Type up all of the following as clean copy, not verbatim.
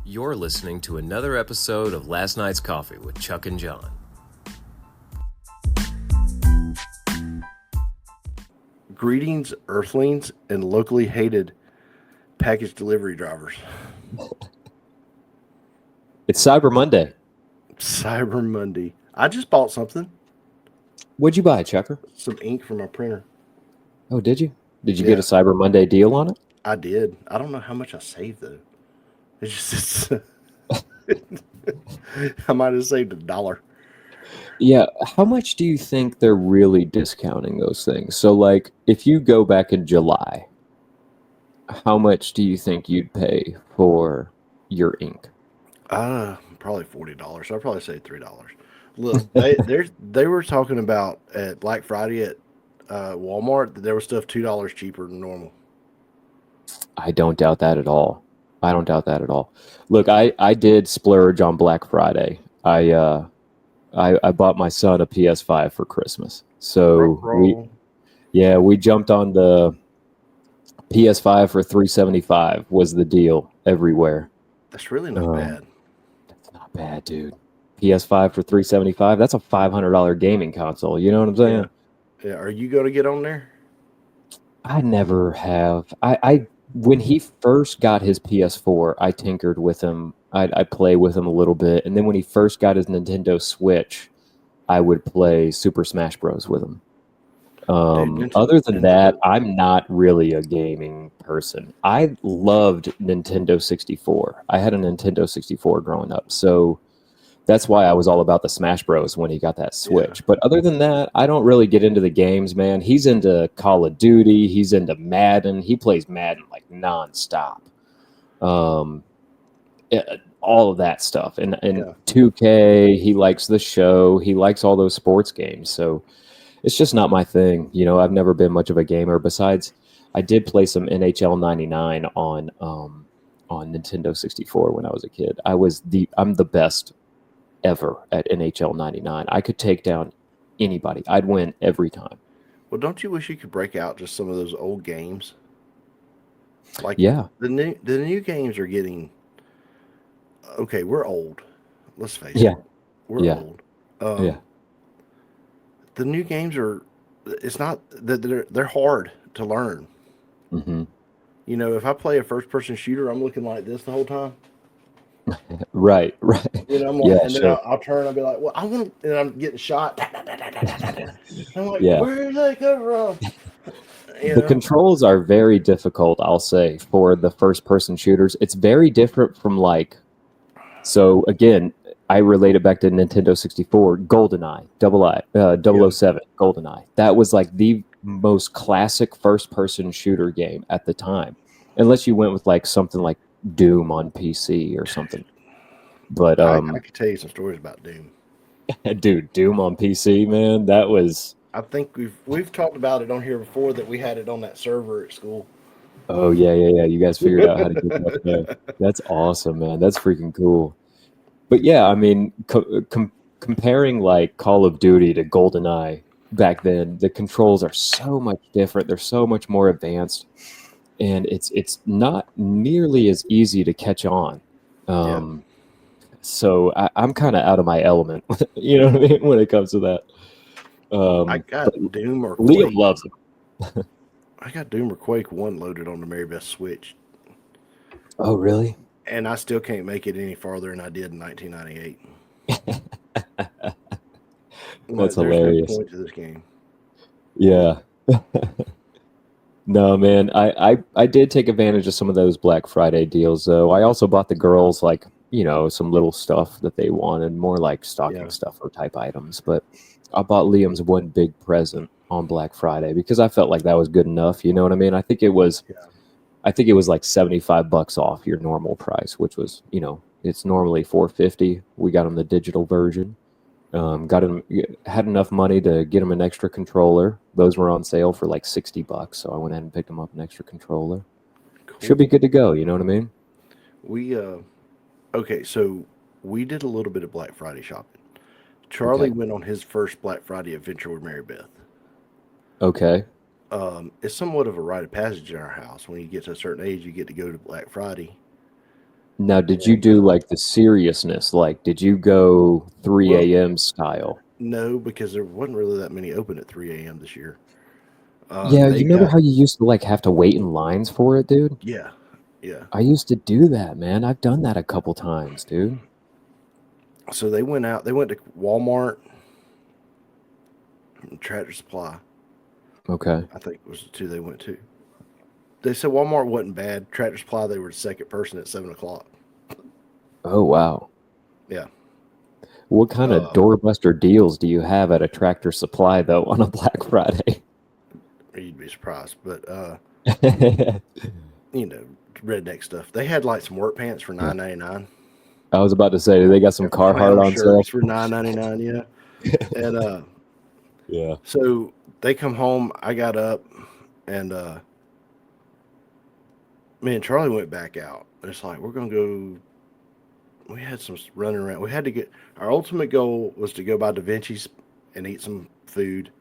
You're listening to another episode of Last Night's Coffee with Chuck and Jon. Greetings, Earthlings, and locally hated package delivery drivers. It's Cyber Monday. Cyber Monday. I just bought something. What'd you buy, Chucker? Some ink for my printer. Oh, did you? Did you get a Cyber Monday deal on it? I did. I don't know how much I saved, though. It's just, I might have saved $1. Yeah. How much do you think they're really discounting those things? So, like, if you go back in July, how much do you think you'd pay for your ink? Probably $40. So I'd probably say $3. Look, they were talking about at Black Friday at Walmart that there was stuff $2 cheaper than normal. I don't doubt that at all. Look, I did splurge on Black Friday. I bought my son a PS5 for Christmas. So we jumped on the PS5 for $375 was the deal everywhere. That's really not bad. That's not bad, dude. PS5 for $375. That's a $500 gaming console. You know what I'm saying? Yeah. Are you going to get on there? I never have. I when he first got his PS4, I tinkered with him. I'd play with him a little bit, and then when he first got his Nintendo Switch, I would play Super Smash Bros. With him. Other than that, I'm not really a gaming person. I loved Nintendo 64. I had a Nintendo 64 growing up, so that's why I was all about the Smash Bros. When he got that Switch. Yeah. But other than that, I don't really get into the games, man. He's into Call of Duty. He's into Madden. He plays Madden like nonstop. All of that stuff. And 2K, he likes the show. He likes all those sports games. So it's just not my thing. You know, I've never been much of a gamer. Besides, I did play some NHL 99 on Nintendo 64 when I was a kid. I'm the best ever at NHL 99. I could take down anybody. I'd win every time. Well, don't you wish you could break out just some of those old games? Like, yeah, the new games are getting okay. We're old. Let's face it. We're old. The new games are. It's not that they're hard to learn. Mm-hmm. You know, if I play a first-person shooter, I'm looking like this the whole time. Right. You know, I'm like, and then I'll turn. I'll be like, "Well, I want," and I'm getting shot. I'm like, "Where did that come from?" The controls are very difficult. I'll say for the first-person shooters, it's very different from like. So again, I relate it back to Nintendo 64, GoldenEye, 007, GoldenEye. That was like the most classic first-person shooter game at the time, unless you went with like something like Doom on PC or something. But I could tell you some stories about Doom. Dude, Doom on PC, man, that was. I think we've talked about it on here before that we had it on that server at school. Oh yeah. You guys figured out how to get that there. That's awesome, man. That's freaking cool. But yeah, I mean, comparing like Call of Duty to GoldenEye back then, the controls are so much different. They're so much more advanced. And it's not nearly as easy to catch on. So I'm kind of out of my element, you know what I mean, when it comes to that. I got Doom or Quake. Liam loves it. I got Doom or Quake 1 loaded on the Mary Beth Switch. Oh, really? And I still can't make it any farther than I did in 1998. That's hilarious. No point to this game. Yeah. No, man, I did take advantage of some of those Black Friday deals, though. I also bought the girls, like, you know, some little stuff that they wanted, more like stocking stuffer type items. But I bought Liam's one big present on Black Friday because I felt like that was good enough. You know what I mean? I think it was like $75 off your normal price, which was, you know, it's normally $450. We got him the digital version. Had enough money to get him an extra controller. Those were on sale for like $60, so I went ahead and picked him up an extra controller. Cool. Should be good to go. You know what I mean? So we did a little bit of Black Friday shopping. Charlie went on his first Black Friday adventure with Mary Beth. Okay. It's somewhat of a rite of passage in our house. When you get to a certain age, you get to go to Black Friday. Now, did you do like the seriousness? Like, did you go 3 a.m. style? No, because there wasn't really that many open at 3 a.m. this year. Yeah, They you remember got how you used to like have to wait in lines for it, dude? yeah, yeah. I used to do that, man. I've done that a couple times, dude. So they went out. They went to Walmart, and Tractor Supply. Okay. I think was the two they went to. They said Walmart wasn't bad. Tractor Supply, they were the second person at 7 o'clock. Oh, wow. Yeah. What kind of doorbuster deals do you have at a Tractor Supply, though, on a Black Friday? You'd be surprised, but redneck stuff. They had like some work pants for $9.99. I was about to say, they got some Carhartt on sale. Shirts for $9.99. Yeah, and Yeah. so they come home. I got up, and me and Charlie went back out. It's like we're gonna go. We had some running around. We had to get our ultimate goal was to go by Da Vinci's and eat some food,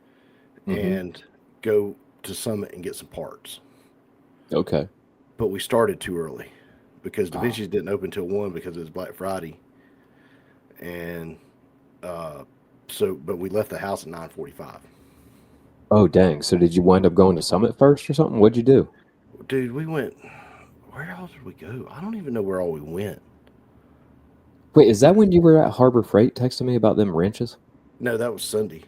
and go to Summit and get some parts. Okay. But we started too early because Da Vinci's didn't open till 1 because it was Black Friday, and but we left the house at 9:45. Oh, dang. So did you wind up going to Summit first or something? What'd you do? Dude, we went. Where else did we go? I don't even know where all we went. Wait, is that when you were at Harbor Freight texting me about them wrenches? No, that was Sunday.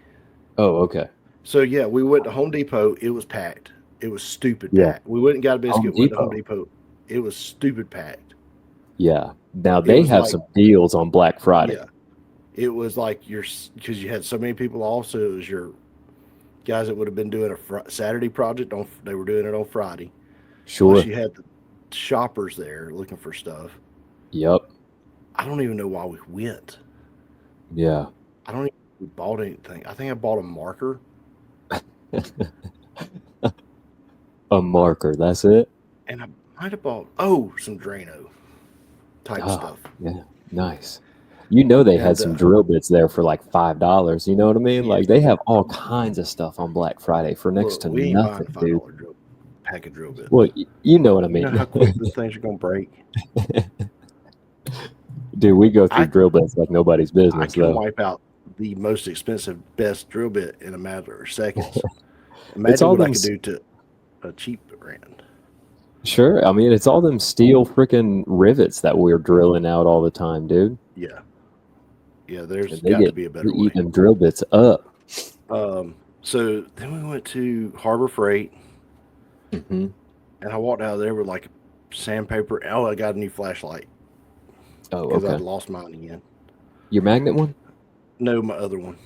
Oh, okay. So yeah, we went to Home Depot. It was packed. It was stupid packed. We went and got a biscuit. Went to Home Depot. It was stupid packed. Yeah. Now they have some deals on Black Friday. Yeah. It was like because you had so many people. Also, it was your guys that would have been doing a Saturday project they were doing it on Friday. Sure. Plus you had the shoppers there looking for stuff. Yep. I don't even know why we went. Yeah. I don't even know if we bought anything. I think I bought a marker. A marker, that's it? And I might have bought some Drano type stuff. Yeah, nice. You know they had some drill bits there for like $5. You know what I mean? Yeah. Like they have all kinds of stuff on Black Friday for next to we nothing, ain't dude. $5 pack of drill bits. Well, you know what I mean. You know how quick those things are gonna break. Dude, we go through drill bits like nobody's business. I can wipe out the most expensive, best drill bit in a matter of seconds. It's Imagine all what I them could do to a cheap brand. Sure. I mean, it's all them steel freaking rivets that we're drilling out all the time, dude. Yeah. Yeah, there's got to be a better way. Eat them drill bits up. So then we went to Harbor Freight, and I walked out of there with like sandpaper. Oh, I got a new flashlight. Oh, because okay. I'd lost mine again. Your magnet one? No, my other one.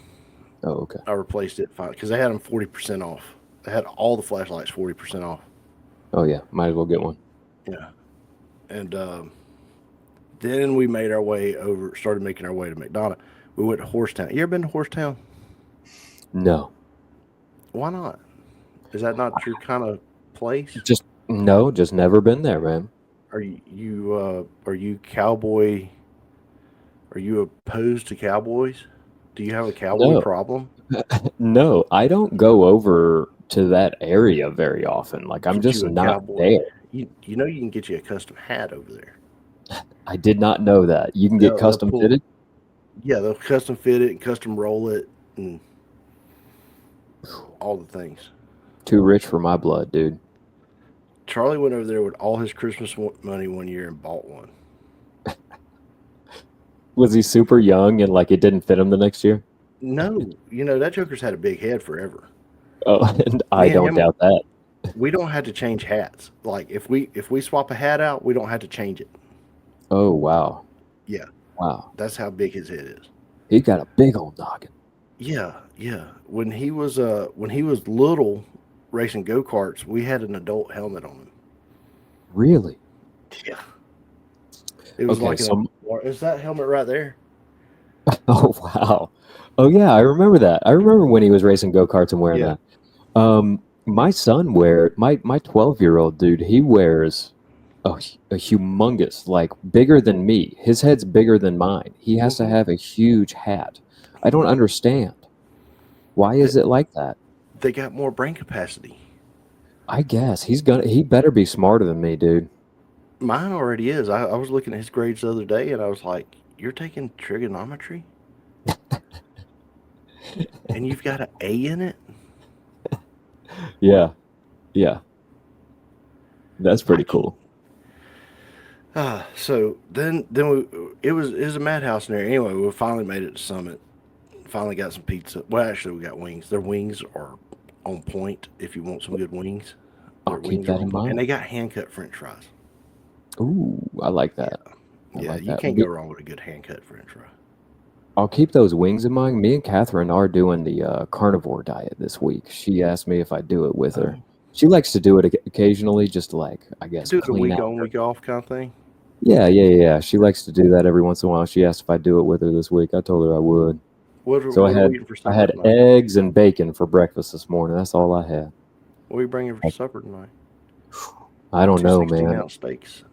Oh, okay. I replaced it because they had them 40% off. They had all the flashlights 40% off. Oh yeah, might as well get one. Yeah, and then we made our way over. Started making our way to McDonough. We went to Horsetown. You ever been to Horsetown? No. Why not? Is that not your kind of place? Just never been there, man. Are you cowboy? Are you opposed to cowboys? Do you have a cowboy problem? No, I don't go over to that area very often. Like I'm just not there. You know you can get you a custom hat over there. I did not know that. You can get custom fitted? Yeah, they'll custom fit it and custom roll it and all the things. Too rich for my blood, dude. Charlie went over there with all his Christmas money one year and bought one. Was he super young and like it didn't fit him the next year? No, that Joker's had a big head forever. Oh, and I don't doubt that. We don't have to change hats. Like if we swap a hat out, we don't have to change it. Oh wow. Yeah. Wow. That's how big his head is. He got a big old noggin. Yeah, yeah. When he was little racing go-karts, we had an adult helmet on him. Really? Yeah. It was is that helmet right there? Oh wow. Oh yeah, I remember that. I remember when he was racing go-karts and wearing that. My son my 12-year-old dude, he wears a humongous, like bigger than me. His head's bigger than mine. He has to have a huge hat. I don't understand. Why is it like that? They got more brain capacity. I guess he better be smarter than me, dude. Mine already is. I was looking at his grades the other day, and I was like, "You're taking trigonometry, and you've got an A in it." Yeah, yeah, that's I pretty can't. cool. So it was a madhouse in there. Anyway, we finally made it to Summit. Finally got some pizza. Well, actually, we got wings. Their wings are on point. If you want some good wings, I'll their keep wings are that on in point, and mind. they got hand cut French fries. Ooh, I like Yeah, that. I yeah, like you that. can't go wrong with a good hand cut French fry. I'll keep those wings in mind. Me and Catherine are doing the carnivore diet this week. She asked me if I do it with her. Oh, She likes to do it occasionally, just to, like, I to guess, do it a clean week out on, her. week off kind of thing. Yeah, yeah, yeah. She likes to do that every once in a while. She asked if I do it with her this week. I told her I would. What So what are we eating for I supper had tonight? eggs and bacon for breakfast this morning. That's all I had. What are we bringing for supper tonight? I don't Two know, 16 man. ounce steaks.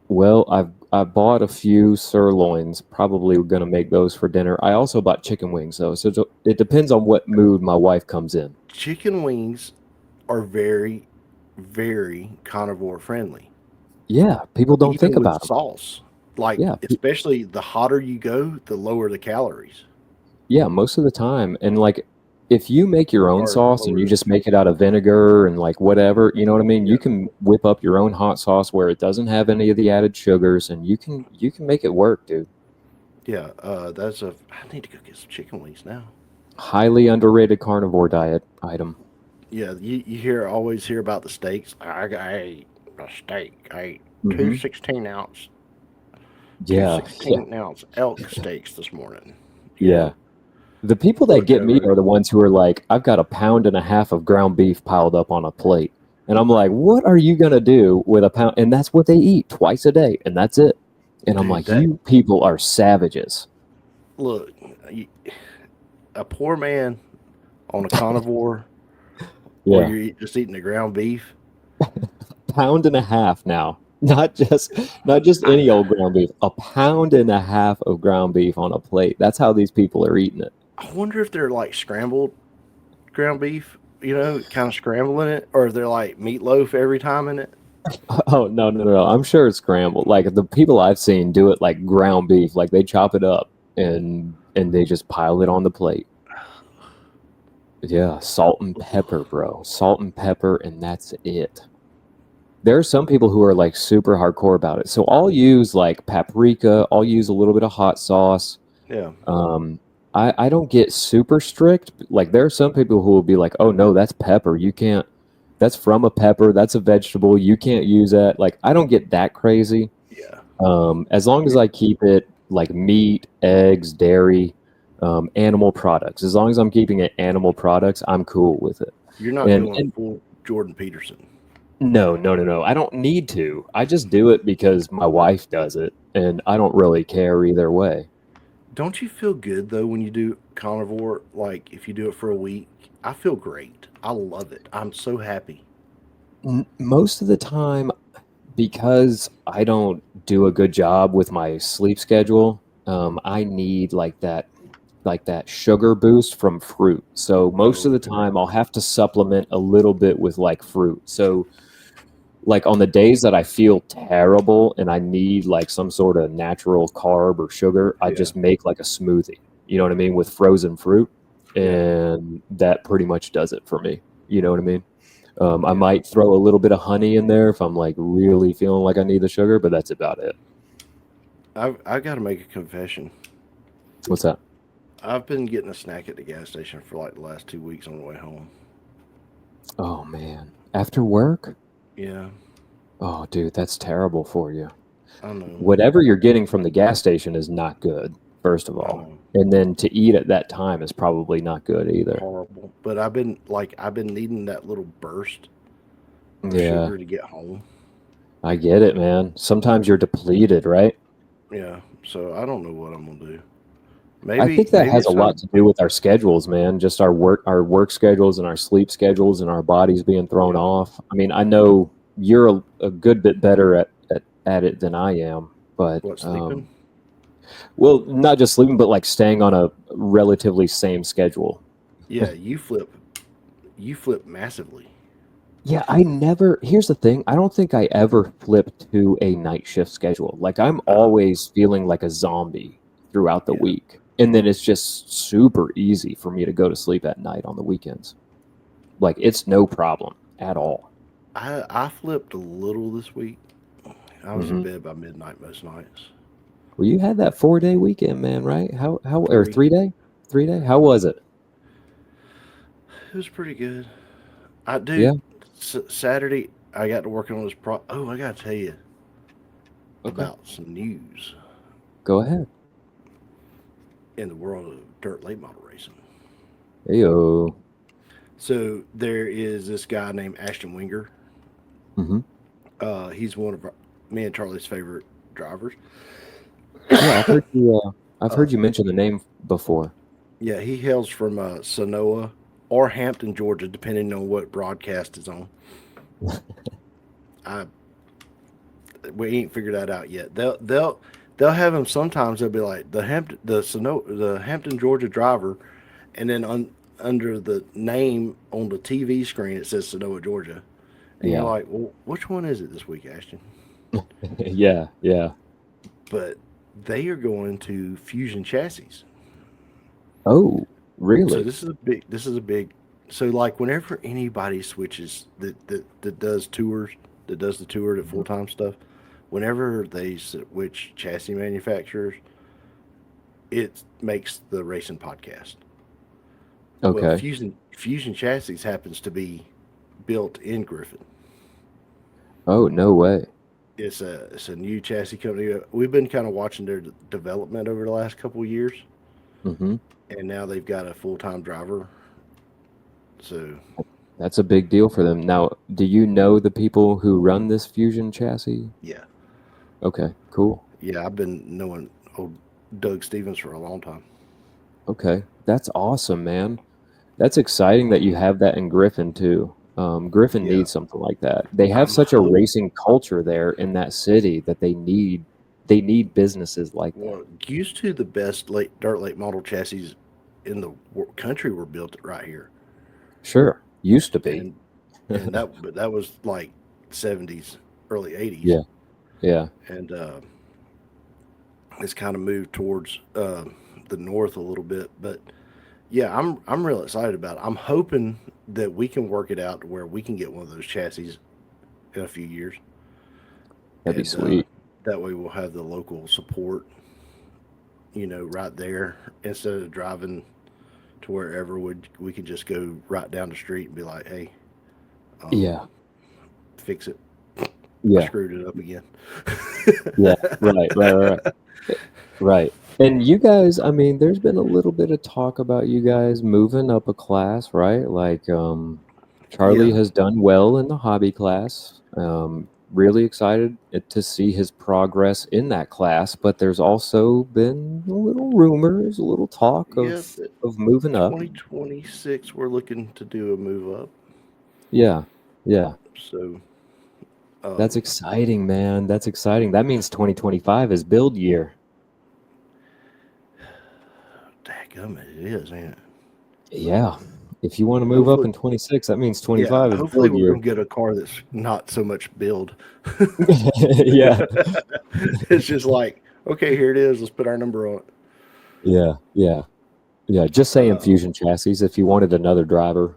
Well, I bought a few sirloins. Probably gonna make those for dinner. I also bought chicken wings though, so it depends on what mood my wife comes in. Chicken wings are very, very carnivore friendly, Yeah, people don't even think with about them. sauce. Like, Yeah, especially the hotter you go, the lower the calories. yeah, most of the time. And like, if you make your own Or sauce and lower you the, just make it out of vinegar and like whatever, you know what I mean? yeah. You can whip up your own hot sauce where it doesn't have any of the added sugars, and you can make it work, dude. Yeah, I need to go get some chicken wings now. Highly underrated carnivore diet item. Yeah, you always hear about the steaks. I ate a steak. I ate two Hmm. 16 ounce two Yeah, yeah, 16 ounce elk steaks this morning. You yeah. know, The people that look get me over. are the ones who are like, I've got a pound and a half of ground beef piled up on a plate. And I'm like, what are you going to do with a pound? And that's what they eat twice a day. And that's it. And I'm Dude, like, that you people are savages. look, you, a poor man on a carnivore where Yeah. you're just eating the ground beef. Pound and a half now. Not just any old ground beef. A pound and a half of ground beef on a plate. That's how these people are eating it. I wonder if they're like scrambled ground beef, kind of scrambling it, or if they're like meatloaf every time in it. Oh, no, no, no. I'm sure it's scrambled. Like the people I've seen do it like ground beef, like they chop it up and they just pile it on the plate. Yeah, salt and pepper, bro. Salt and pepper, and that's it. There are some people who are like super hardcore about it. So I'll use like paprika, I'll use a little bit of hot sauce. Yeah, Um, I don't get super strict. Like there are some people who will be like, oh no, that's pepper. You can't, that's from a pepper, that's a vegetable. You can't use that. Like I don't get that crazy. yeah. As long as I keep it like meat, eggs, dairy, animal products. As long as I'm keeping it animal products, I'm cool with it. You're not And, going and full Jordan Peterson. no, no, no, no. I don't need to. I just do it because my wife does it, and I don't really care either way. Don't you feel good though when you do carnivore? Like if you do it for a week, I feel great. I love it. I'm so happy. Most of the time, because I don't do a good job with my sleep schedule, I need like that sugar boost from fruit. So most of Oh, the okay. time I'll have to supplement a little bit with like fruit. So like on the days that I feel terrible and I need like some sort of natural carb or sugar, I Yeah, just make like a smoothie. You know what I mean, with frozen fruit, yeah, and that pretty much does it for me. You know what I mean? I yeah. might throw a little bit of honey in there if I'm like really feeling like I need the sugar, but that's about it. I've got to make a confession. What's that? I've been getting a snack at the gas station for like the last 2 weeks on the way home. Oh man, after work? Yeah, Oh, dude, that's terrible for you. I know. Whatever you're getting from the gas station is not good, first of I all. know. And then to eat at that time is probably not good either. Horrible. But I've been needing that little burst of Yeah, sugar to get home. I get it, man. Sometimes you're depleted, right? Yeah. So I don't know what I'm gonna do. I Maybe think that maybe has a it's lot time. to do with our schedules, man. Just our work schedules and our sleep schedules and our bodies being thrown Yeah. off. I mean, I know you're a good bit better at it than I am, but What, sleeping? well, not just sleeping, but like staying on a relatively same schedule. Yeah, you flip massively. Yeah, I never. Here's the thing. I don't think I ever flipped to a night shift schedule. Like I'm Uh, always feeling like a zombie throughout the yeah, week, and then it's just super easy for me to go to sleep at night on the weekends. Like it's no problem at all. I flipped a little this week. I was in Hmm. bed by midnight most nights. Well, you had that 4 day weekend, man, right? How or Three. 3 day? 3 day? How was it? It was pretty good. I Yeah. do. Saturday, I got to working on this Oh, I got to tell you Okay. about some news Go ahead. in the world of dirt late model racing. Heyo. So there is this guy named Ashton Winger. Hmm. He's one of me and Charlie's favorite drivers. Yeah, I've heard you. I've Uh, heard you mention the name before. yeah, he hails from Sanoa or Hampton, Georgia, depending on what broadcast is on. I We ain't figured that out yet. They'll have him sometimes. They'll be like the Hampton, Georgia driver, and then under the name on the TV screen it says Sanoa, Georgia, and you're Yeah. like, well, which one is it this week, Ashton? Yeah. Yeah. But they are going to Fusion Chassis. Oh, So really? this is a big. This is a big. So like whenever anybody switches that does tours, that does the tour to full Mhm. time stuff, whenever they switch chassis manufacturers, it makes the racing podcast. Well, Okay. Fusion Chassis happens to be built in Griffin. Oh, no way. It's a new chassis company. We've been kind of watching their development over the last couple of years, Hmm. and now they've got a full time driver. So That's a big deal for them. Now, do you know the people who run this Fusion chassis? yeah, Okay, cool. yeah, I've been knowing old Doug Stevens for a long time. Okay, that's awesome, man. That's exciting that you have that in Griffin too. Griffin Yeah, needs something like that. They have I'm such a hope. racing culture there in that city that they need businesses like that. Well, used to the best late model chassis in the country were built right here, Sure, used to be. and that was like 70s, early 80s, Yeah, yeah. and it's kind of moved towards the north a little bit. But yeah, I'm real excited about it. I'm hoping that we can work it out to where we can get one of those chassis in a few years, That'd be and sweet. that way we'll have the local support, right there instead of driving to wherever we could just go right down the street and be like, hey, um, Yeah, fix it. I yeah, screwed it up again. yeah. Right. Right. And you guys, I mean, there's been a little bit of talk about you guys moving up a class, right? Like, Charlie Yeah, has done well in the hobby class. Really excited to see his progress in that class, but there's also been a little rumors, a little talk yeah. of moving up. 2026, we're looking to do a move up. Yeah. Yeah. So, That's um, exciting, man. That's exciting. That means 2025 is build year. dadgummit, it is, ain't it? Yeah. If you want to move up Hopefully, in 26, that means yeah. 25 is Hopefully, build we're year. gonna get a car that's not so much build. Yeah. It's just like, okay, here it is. Let's put our number on it. Yeah. Yeah. Yeah. Just saying Uh, Fusion chassis. If you wanted another driver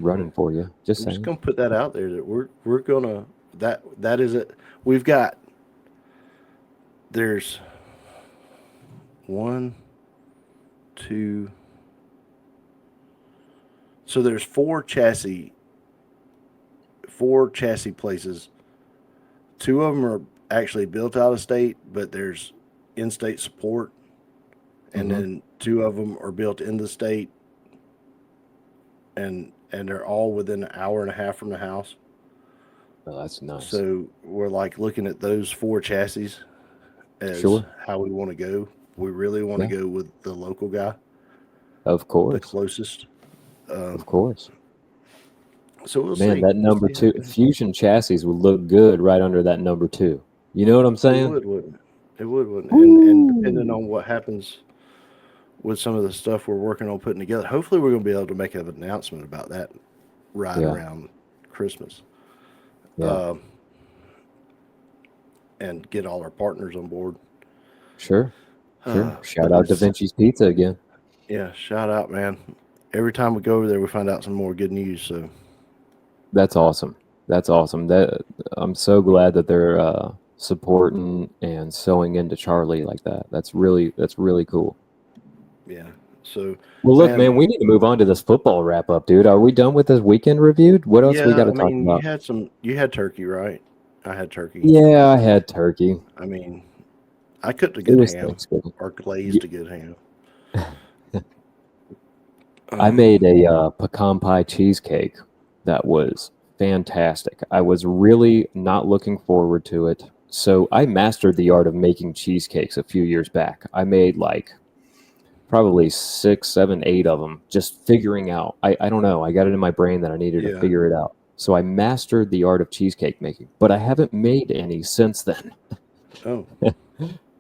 running for you, just I'm just saying. gonna put that out there that we're gonna that is it. We've got there's one, two. So there's four chassis places. Two of them are actually built out of state, but there's in-state support, and Hmm. then two of them are built in the state, and they're all within an hour and a half from the house. Oh, that's nice. So we're like looking at those four chassis as Sure. how we want to go. We really want to Yeah. go with the local guy, Of the course. closest. Of Um, course. so we'll Man, see. that We'll number see how two it goes. Fusion chassis would look good right under that number two. You know what I'm It saying? would, wouldn't it? It would, wouldn't it? And depending Woo! on what happens with some of the stuff we're working on putting together, hopefully we're going to be able to make an announcement about that right around Christmas. Yeah. And get all our partners on board. Sure. Shout But out Da Vinci's Pizza again. Yeah, shout out, man. Every time we go over there, we find out some more good news. So That's awesome. That I'm so glad that they're supporting and sewing into Charlie like that. That's really cool. yeah. So Well, look, man, we need to move on to this football wrap up, dude. Are we done with this weekend review? What else we got to talk about? You had turkey, right? I had turkey. Yeah, I had turkey. I mean, I cooked a good ham or glazed a good ham. I made a pecan pie cheesecake that was fantastic. I was really not looking forward to it. So I mastered the art of making cheesecakes a few years back. I made like probably 6, 7, 8 of them, just figuring out. I don't know. I got it in my brain that I needed to figure it out. So I mastered the art of cheesecake making, but I haven't made any since then. Oh.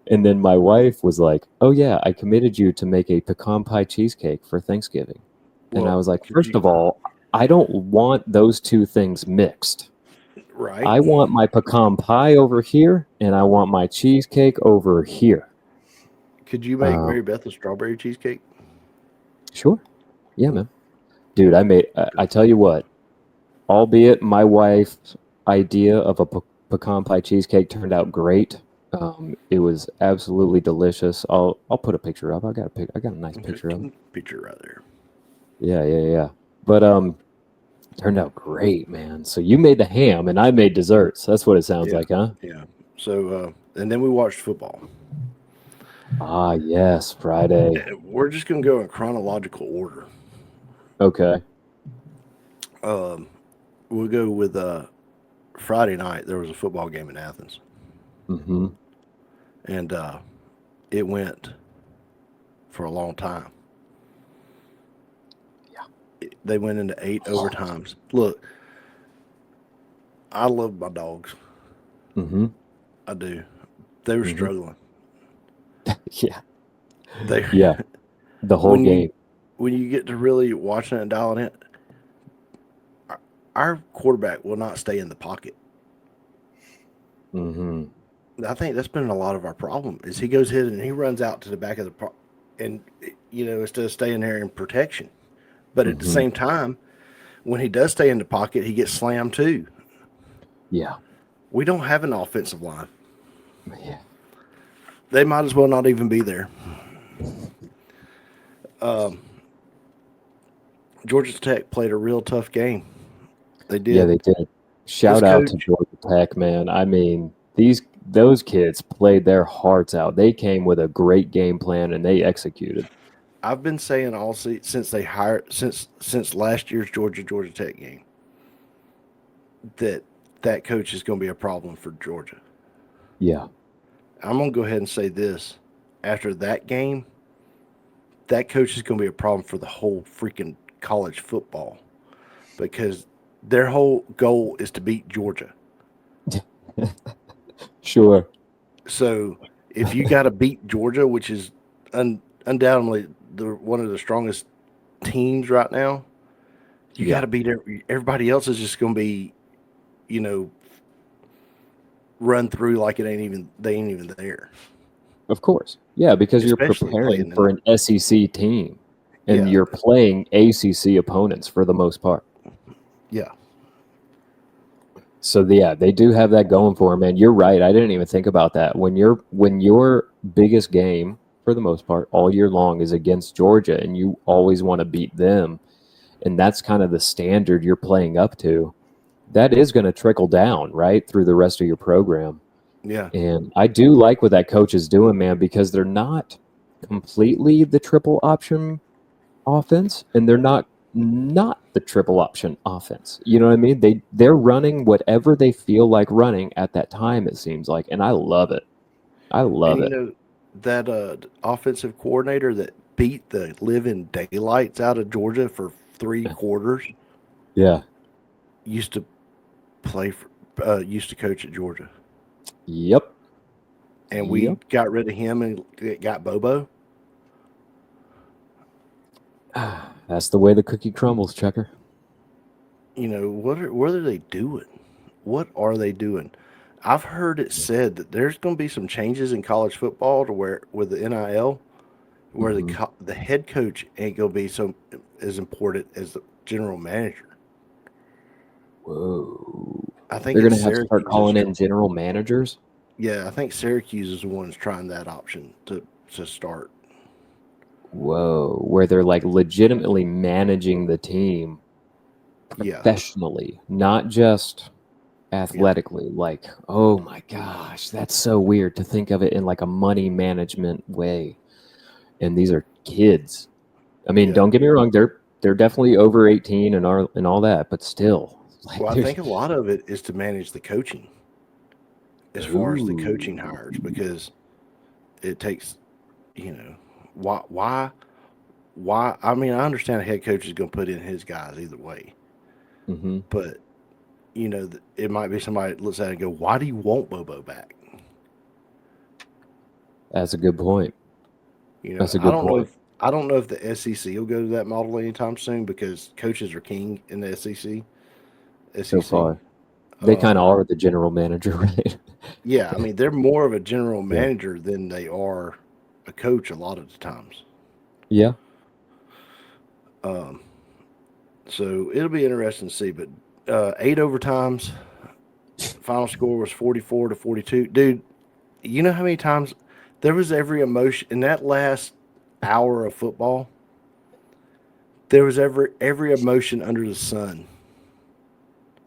And then my wife was like, "Oh yeah, I committed you to make a pecan pie cheesecake for Thanksgiving." And I was like, first of all, I don't want those two things mixed. Right. I want my pecan pie over here, and I want my cheesecake over here. Could you make Mary Beth a strawberry cheesecake? Sure. Yeah, man. Dude, I tell you what, albeit my wife's idea of a pecan pie cheesecake turned out great. It was absolutely delicious. I'll put a picture up. I got a nice picture of it. Picture right there. Yeah. But turned out great, man. So you made the ham and I made desserts. That's what it sounds like, huh? Yeah. So and then we watched football. Ah, yes, Friday. And we're just gonna go in chronological order. Okay. We'll go with Friday night. There was a football game in Athens. Mm-hmm. And it went for a long time. Yeah. They went into 8 overtimes. Look, I love my dogs. Mm-hmm. I do. They were struggling. Yeah. Yeah. The whole game. When you get to really watching it and dialing it, our quarterback will not stay in the pocket. Mm-hmm. I think that's been a lot of our problem is he goes ahead and he runs out to the back of the and instead of staying there in protection. But at the same time, when he does stay in the pocket, he gets slammed too. Yeah. We don't have an offensive line. Yeah. They might as well not even be there. Georgia Tech played a real tough game. They did. Yeah, they did. Shout out to Georgia Tech, man. I mean, those kids played their hearts out. They came with a great game plan and they executed. I've been saying all since last year's Georgia Tech game that coach is going to be a problem for Georgia. Yeah. I'm going to go ahead and say this. After that game, that coach is going to be a problem for the whole freaking college football because their whole goal is to beat Georgia. Sure. So if you got to beat Georgia, which is undoubtedly one of the strongest teams right now, you got to beat everybody else. Is just going to be, run through like they ain't even there. Of course. Yeah, because you're preparing for an SEC team and you're playing ACC opponents for the most part. Yeah. So yeah, they do have that going for them, man. You're right. I didn't even think about that. When your biggest game, for the most part, all year long is against Georgia, and you always want to beat them, and that's kind of the standard you're playing up to, that is going to trickle down, right, through the rest of your program. Yeah. And I do like what that coach is doing, man, because they're not completely the triple option offense, and they're not the triple option offense. You know what I mean? They're running whatever they feel like running at that time, it seems like, and I love it. That offensive coordinator that beat the living daylights out of Georgia for 3 quarters. Yeah. Used to coach at Georgia. Yep. And we got rid of him and got Bobo. That's the way the cookie crumbles, Checker. what are they doing? What are they doing? I've heard it said that there's going to be some changes in college football to where with the NIL, where Hmm. the head coach ain't going to be so as important as the general manager. Whoa. I think They're it's going to have to start Syracuse is calling in general managers. yeah, I think Syracuse is the ones trying that option to start. Whoa. Where they're like legitimately managing the team Yeah, professionally, not just yeah, athletically. Like, oh my gosh, that's so weird to think of it in like a money management way. And these are kids. I mean, yeah. don't get me wrong, they're definitely over 18 and all that, but still, like Well, I there's think a lot of it is to manage the coaching as far as the coaching ooh. hires because it takes, you know, why. I mean, I understand a head coach is going to put in his guys either way, Hmm. but it might be somebody that looks at it and go, "Why do you want Bobo back?" That's a good point. That's a good point I don't know if the SEC will go to that model anytime soon because coaches are king in the SEC. so SEC. far. They kind of are the general manager, right? Yeah, I mean they're more of a general Yeah. manager than they are a coach a lot of the times. Yeah. So it'll be interesting to see. But 8 overtimes, final score was 44-42. Dude, you know how many times there was every emotion in that last hour of football? There was every emotion under the sun.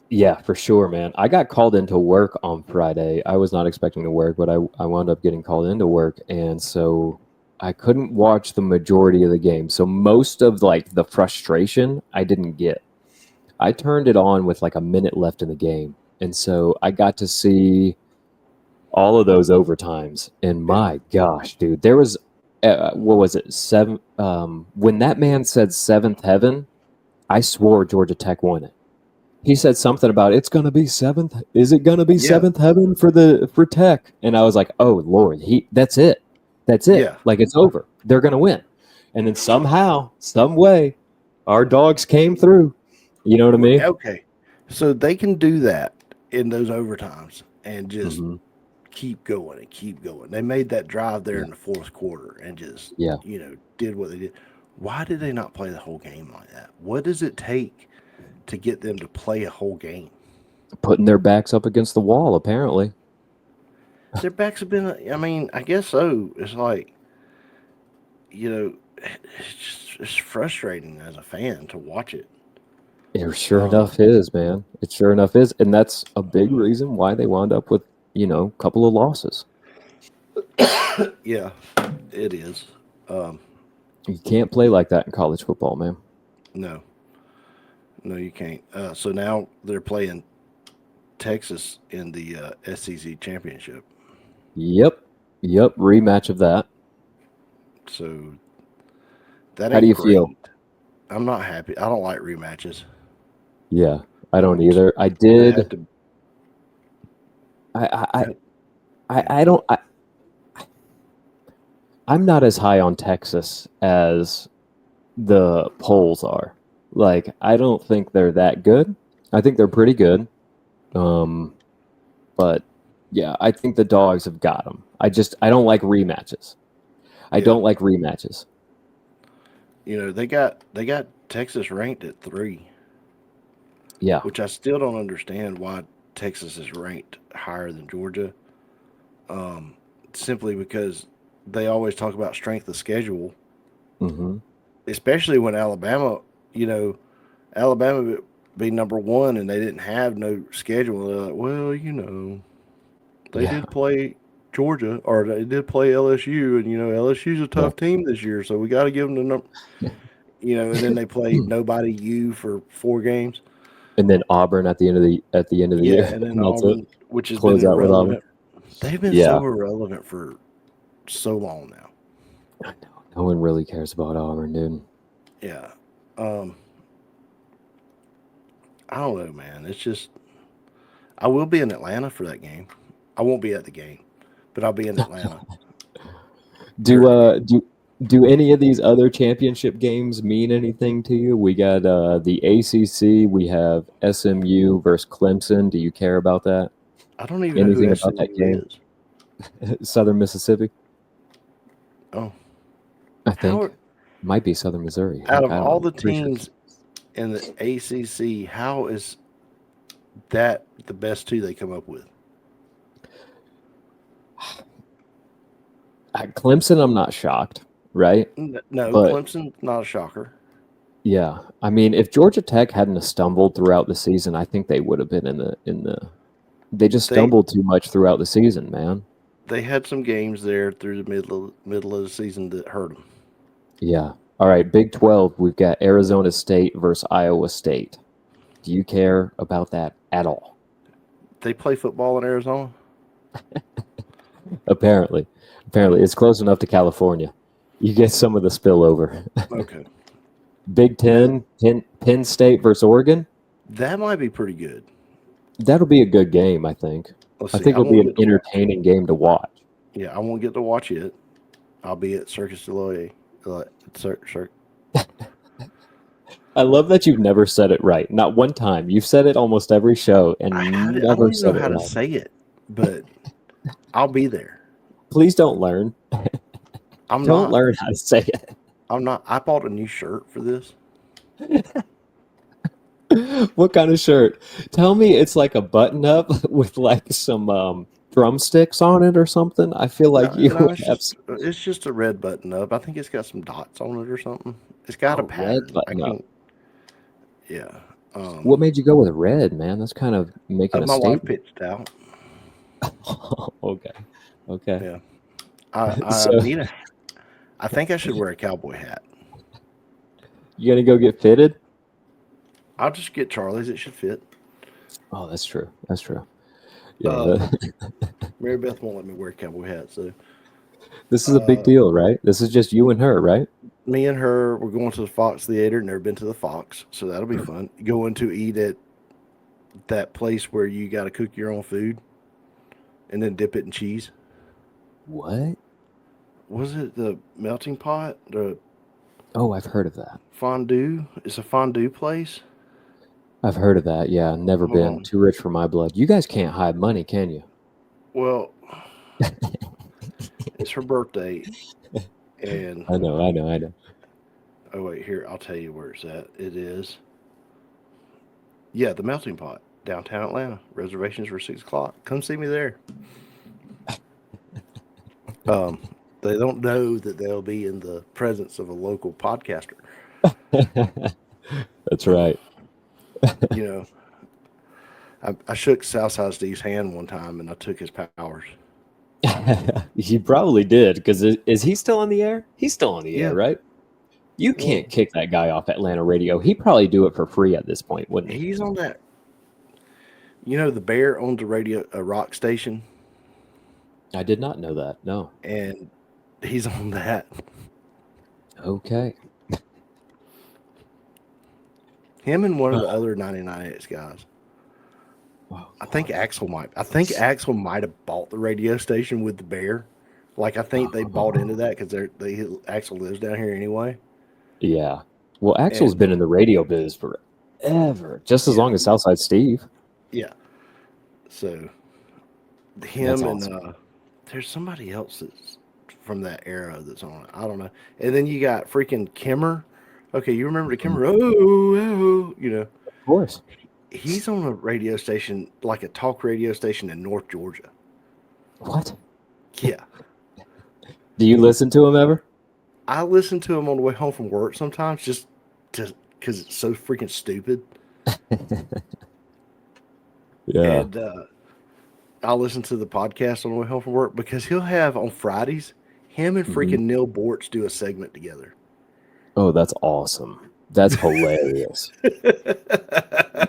Yeah, for sure, man. I got called into work on Friday. I was not expecting to work, but I wound up getting called into work. And so I couldn't watch the majority of the game. So most of like the frustration I didn't get. I turned it on with like a minute left in the game. And so I got to see all of those overtimes. And Yeah. my gosh, dude, there was, what was it? Seven. When that man said seventh heaven, I swore Georgia Tech won it. He said something about it's going to be seventh. Is it going to be Yeah. seventh heaven for Tech? And I was like, oh Lord, that's it. That's it. Yeah. Like it's over. They're going to win. And then somehow, some way, our dogs came through. You know what I mean? Okay. So they can do that in those overtimes and just Hmm. keep going and keep going. They made that drive there Yeah. in the fourth quarter and just, Yeah. did what they did. Why did they not play the whole game like that? What does it take to get them to play a whole game? Putting their backs up against the wall, apparently. Their backs have been, I mean, I guess so. It's like, it's frustrating as a fan to watch it. It sure Um, enough is, man. It sure enough is. And that's a big reason why they wound up with, a couple of losses. yeah, it is. Um, You can't play like that in college football, man. no, no, you can't. So now they're playing Texas in the SEC championship. Yep. Yep. Rematch of that. So that How do ain't you feel? great. I'm not happy. I don't like rematches. Yeah, I don't either. I To have did. to, I. I. have, I. yeah, I don't. I'm not as high on Texas as the polls are. Like, I don't think they're that good. I think they're pretty good. Um, but yeah, I think the dogs have got them. I don't like rematches. I yeah. don't like rematches. They got Texas ranked at 3, Yeah. which I still don't understand why Texas is ranked higher than Georgia. Simply because they always talk about strength of schedule, Hmm. especially when you know, Alabama would be number one and they didn't have no schedule. They're like, well, they Yeah. did play Georgia or they did play LSU, and LSU's a Yeah. tough team this year, so we got to give them the number. And then they played nobody U for 4 games. And then Auburn at the end of the Yeah, year, and then and that's it. Auburn, which has been Close out with Auburn. irrelevant. They've been Yeah. so irrelevant for so long now. I know. No one really cares about Auburn, dude. Yeah. Um, I don't know, man. It's just I will be in Atlanta for that game. I won't be at the game, but I'll be in Atlanta Do during the game. Do any of these other championship games mean anything to you? We got the ACC. We have SMU versus Clemson. Do you care about that? I don't even know who Anything about that SMU game? is. Southern Mississippi, Oh, I think. how Might be Southern Missouri. out of I don't all know. the Pretty sure. teams in the ACC, how is that the best two they come up with? Clemson, I'm not shocked, right? No, But Clemson, not a shocker. yeah, I mean, if Georgia Tech hadn't have stumbled throughout the season, I think they would have been in the. They just They stumbled too much throughout the season, man. they had some games there through the middle of the season that hurt them. Yeah. All right, Big 12, we've got Arizona State versus Iowa State. Do you care about that at all? They play football in Arizona. Apparently. It's close enough to California. You get some of the spillover. Okay, Big 10, Penn State versus Oregon. that might be pretty good. That'll be a good game, I think. Let's I see. think I it'll be won't an get to watch. entertaining game to watch. Yeah, I won't get to watch it. I'll be at Circus Deloy. I love that you've never said it right. Not one time. You've said it almost every show and I never don't even said know it how to right. say it, but I'll be there. Please don't learn. I'm Don't not. learn how to say it. I'm not. I bought a new shirt for this. What kind of shirt? Tell me it's like a button up with like some drumsticks on it or something. I feel like No, you no, would have it's just a red button up. I think it's got some dots on it or something. It's got a a red pattern. I button up. can't. Yeah. What made you go with red, man? That's kind of making a My wife statement. pitched out. Okay. Okay. Yeah. I So need a. I think I should wear a cowboy hat. you gonna go get fitted? I'll just get Charlie's. It should fit. Oh, that's true. That's true. Yeah. Um, Mary Beth won't let me wear a cowboy hat, so This is a big deal, right? This is just you and her, right? me and her we're going to the Fox Theater. Never been to the Fox, so that'll be fun. Going to eat at that place where you got to cook your own food and then dip it in cheese. What? Was it the melting pot? The Oh, I've heard of that. fondue? It's a fondue place. I've heard of that. Yeah, never Hold been. on. Too rich for my blood. You guys can't hide money, can you? Well, it's her birthday, and I know. oh wait, here I'll tell you where it's at. It is, yeah, the melting pot, downtown Atlanta. Reservations for 6 o'clock. Come see me there. They don't know that they'll be in the presence of a local podcaster. That's right. You know, I shook Southside Steve's hand one time, and I took his powers. You probably did, because is he still on the air? He's still on the Yeah. air, right? You can't kick that guy off Atlanta radio. He'd probably do it for free at this point, wouldn't he? He's on that. You know, the Bear owns a rock station, I did not know that. No. and he's on that. Okay. Him and one of the other 99X guys. Wow. I think Axel might have bought the radio station with the Bear. Like I think they bought into that because Axel lives down here anyway. Yeah. Well, Axel's been in the radio biz forever, just as long as Southside Steve. Yeah. So him That's and awesome. there's somebody else that's from that era that's on it. I don't know. And then you got freaking Kimmer. Okay, you remember the Kimmer? Oh, you know. Of course. He's on a radio station, like a talk radio station in North Georgia. What? Yeah. Do you listen to him ever? I listen to him on the way home from work sometimes just because it's so freaking stupid. Yeah. And I'll listen to the podcast on the way home from work because he'll have on Fridays, him and freaking Neil Bortz do a segment together. Oh, that's awesome. That's hilarious.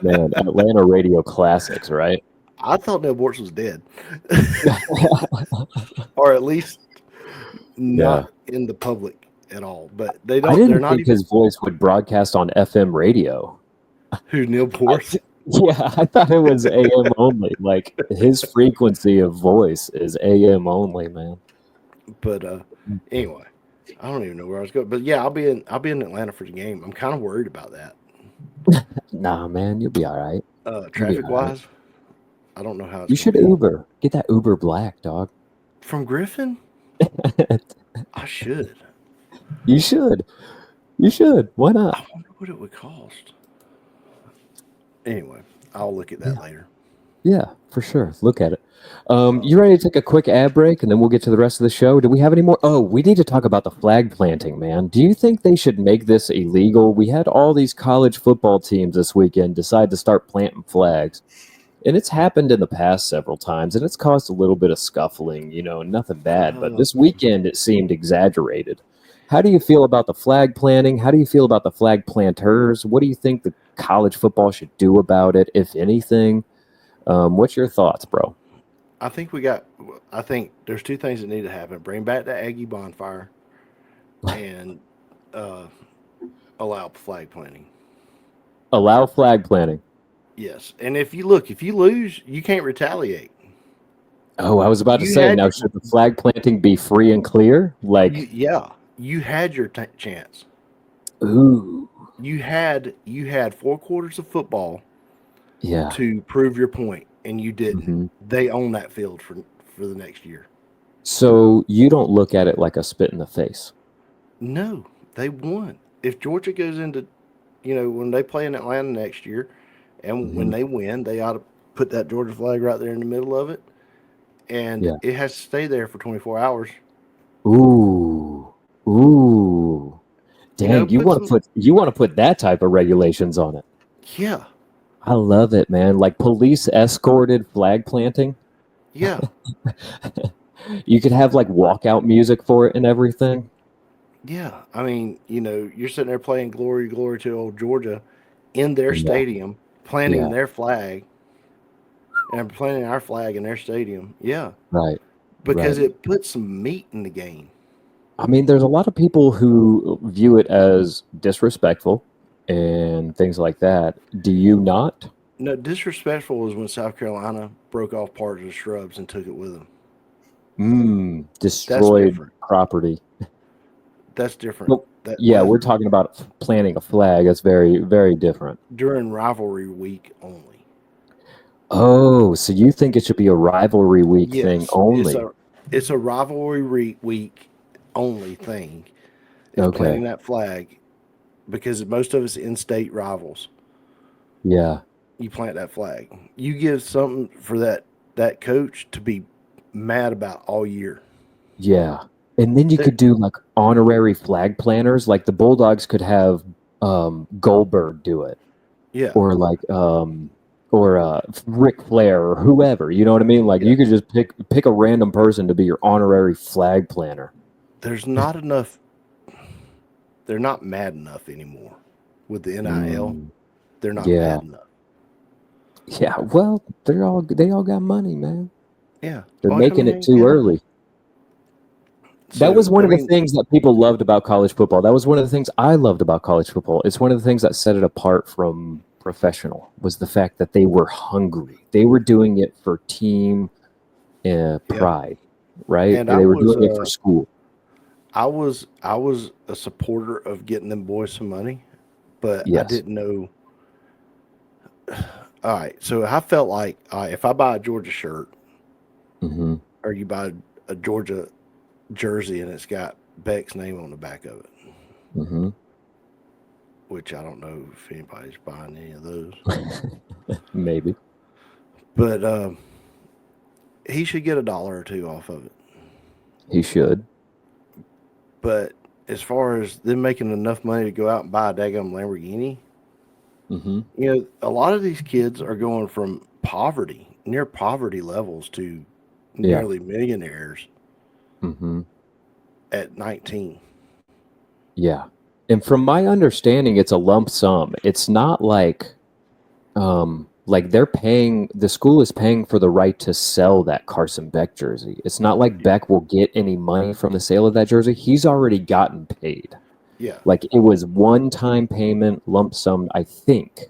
Man, Atlanta radio classics, right? I thought Neil Bortz was dead. Or at least not in the public at all. But they don't. I didn't they're not think even his voice would broadcast on FM radio. who Neil Bortz. Yeah, I thought it was AM only. Like his frequency of voice is AM only, man. But anyway, I don't even know where I was going, but yeah, I'll be in Atlanta for the game. I'm kind of worried about that. Nah, man, you'll be all right. You'll be Traffic all right. wise, I don't know how it's You going should to be. Uber. Get that Uber Black, dog. From Griffin, I should. You should. You should. Why not? I wonder what it would cost. Anyway, I'll look at that Yeah. later. Yeah, for sure. Look at it. You ready to take a quick ad break and then we'll get to the rest of the show? Do we have any more? Oh, we need to talk about the flag planting, man. Do you think they should make this illegal? We had all these college football teams this weekend decide to start planting flags. And it's happened in the past several times, and it's caused a little bit of scuffling, nothing bad. But Uh, this weekend, it seemed exaggerated. How do you feel about the flag planting? How do you feel about the flag planters? What do you think the college football should do about it, if anything? What's your thoughts, bro? I think we got. I think there's two things that need to happen: bring back the Aggie bonfire, and uh, allow flag planting. Allow flag planting. Yes, and if you lose, you can't retaliate. Oh, I was about to You say, had, now should the flag planting be free and clear? Like, yeah, you had your chance. ooh, You had 4 quarters of football yeah. to prove your point, and you didn't. Mhm. They own that field for the next year. So you don't look at it like a spit in the face. No, they won. If Georgia goes into, when they play in Atlanta next year, and when Mhm. they win, they ought to put that Georgia flag right there in the middle of it, and Yeah. it has to stay there for 24 hours. Ooh, ooh. Dang, Put some, you want to put that type of regulations on it. yeah, I love it, man. Like police escorted flag planting. yeah, You could have like walkout music for it and everything. yeah. I mean, you're sitting there playing "Glory, Glory" to old Georgia in their Yeah, stadium, planting yeah, their flag, and planting our flag in their stadium. Yeah, right, because right. it puts some meat in the game. I mean, there's a lot of people who view it as disrespectful and things like that. Do you not? No, disrespectful was when South Carolina broke off part of the shrubs and took it with them. That's Destroyed different. property. That's different. Well, That yeah, that we're talking about planting a flag. That's very, very different. during rivalry week only. Oh, so you think it should be a rivalry week thing Yes, only? it's a rivalry week only thing. Is Okay. planting that flag because most of us in-state rivals. Yeah. You plant that flag. You give something for that coach to be mad about all year. Yeah. And then you There, could do like honorary flag planners. Like the Bulldogs could have Goldberg do it. yeah, Or like Ric Flair or whoever. You know what I mean? Like yeah. you could just pick a random person to be your honorary flag planner. There's not enough. They're not mad enough anymore with the NIL. Mm, They're not yeah. mad enough. Yeah. Well, they all got money, man. Yeah. They're Only come making in here it and too get it. early. That was So one I of the mean, things that people loved about college football. That was one of the things I loved about college football. It's one of the things that set it apart from professional was the fact that they were hungry. They were doing it for team yeah. pride, right? And They were doing it for school. I was a supporter of getting them boys some money, but I Yes. didn't know. All right, so I felt like if I buy a Georgia shirt Hmm. or you buy a Georgia jersey and it's got Beck's name on the back of it, Hmm. which I don't know if anybody's buying any of those, Maybe. but he should get $1 or $2 off of it. He should. But as far as them making enough money to go out and buy a daggum Lamborghini, Hmm. a lot of these kids are going from near poverty levels to Yeah. nearly millionaires Hmm. at 19. Yeah. And from my understanding, it's a lump sum. It's not like the school is paying for the right to sell that Carson Beck jersey. It's not like Beck will get any money from the sale of that jersey. He's already gotten paid. Yeah. Like it was one-time payment, lump sum, I think.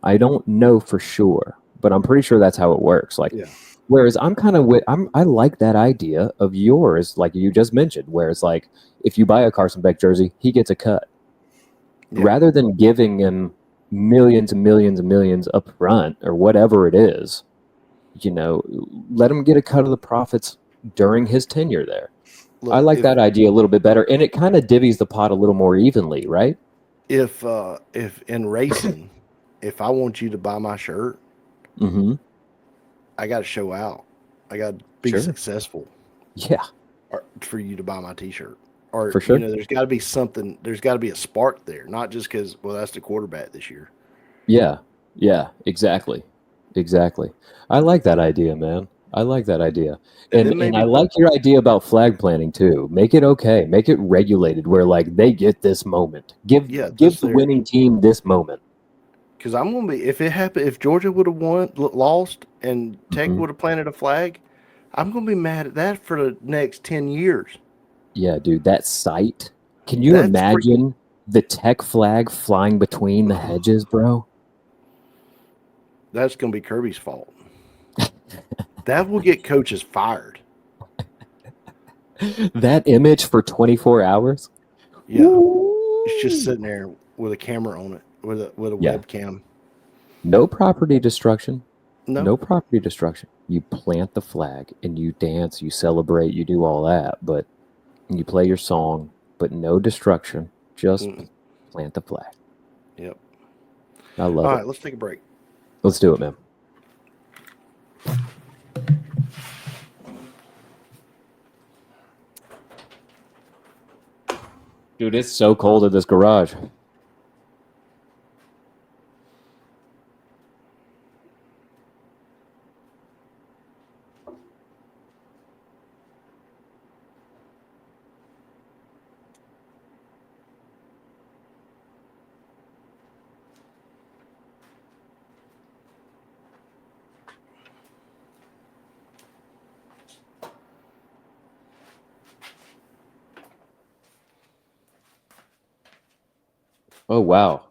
I don't know for sure, but I'm pretty sure that's how it works. Like, Yeah. whereas I'm kind of I like that idea of yours, like you just mentioned, where it's like if you buy a Carson Beck jersey, he gets a cut, rather than giving him millions and millions and millions up front or whatever it is. You know, let him get a cut of the profits during his tenure there. Look, I like that idea a little bit better, and it kind of divvies the pot a little more evenly, right? If in racing, if I want you to buy my shirt, Mm-hmm. I got to show out. I got to be Sure. successful. Yeah, For you to buy my T-shirt, or for sure. there's got to be something. There's got to be a spark there, not just because that's the quarterback this year. Yeah, exactly. I like that idea, man. I like that idea. And And then maybe I like your idea about flag planting too. Make it okay. Make it regulated where like they get this moment. Give the winning team this moment. Because I'm gonna be, if it happened, if Georgia would have lost, and Tech would have planted a flag, I'm gonna be mad at that for the next 10 years. Yeah, dude, that sight. Can you imagine the Tech flag flying between the hedges, bro? That's gonna be Kirby's fault. That will get coaches fired. That image for 24 hours? Yeah. It's just sitting there with a camera on it, with a webcam. No property destruction. No property destruction. You plant the flag and you dance, you celebrate, you do all that, but you play your song, but no destruction. Just plant the flag. Yep. I love it. All right, let's take a break. Let's do it, man. Dude, it's so cold in this garage. Oh, wow.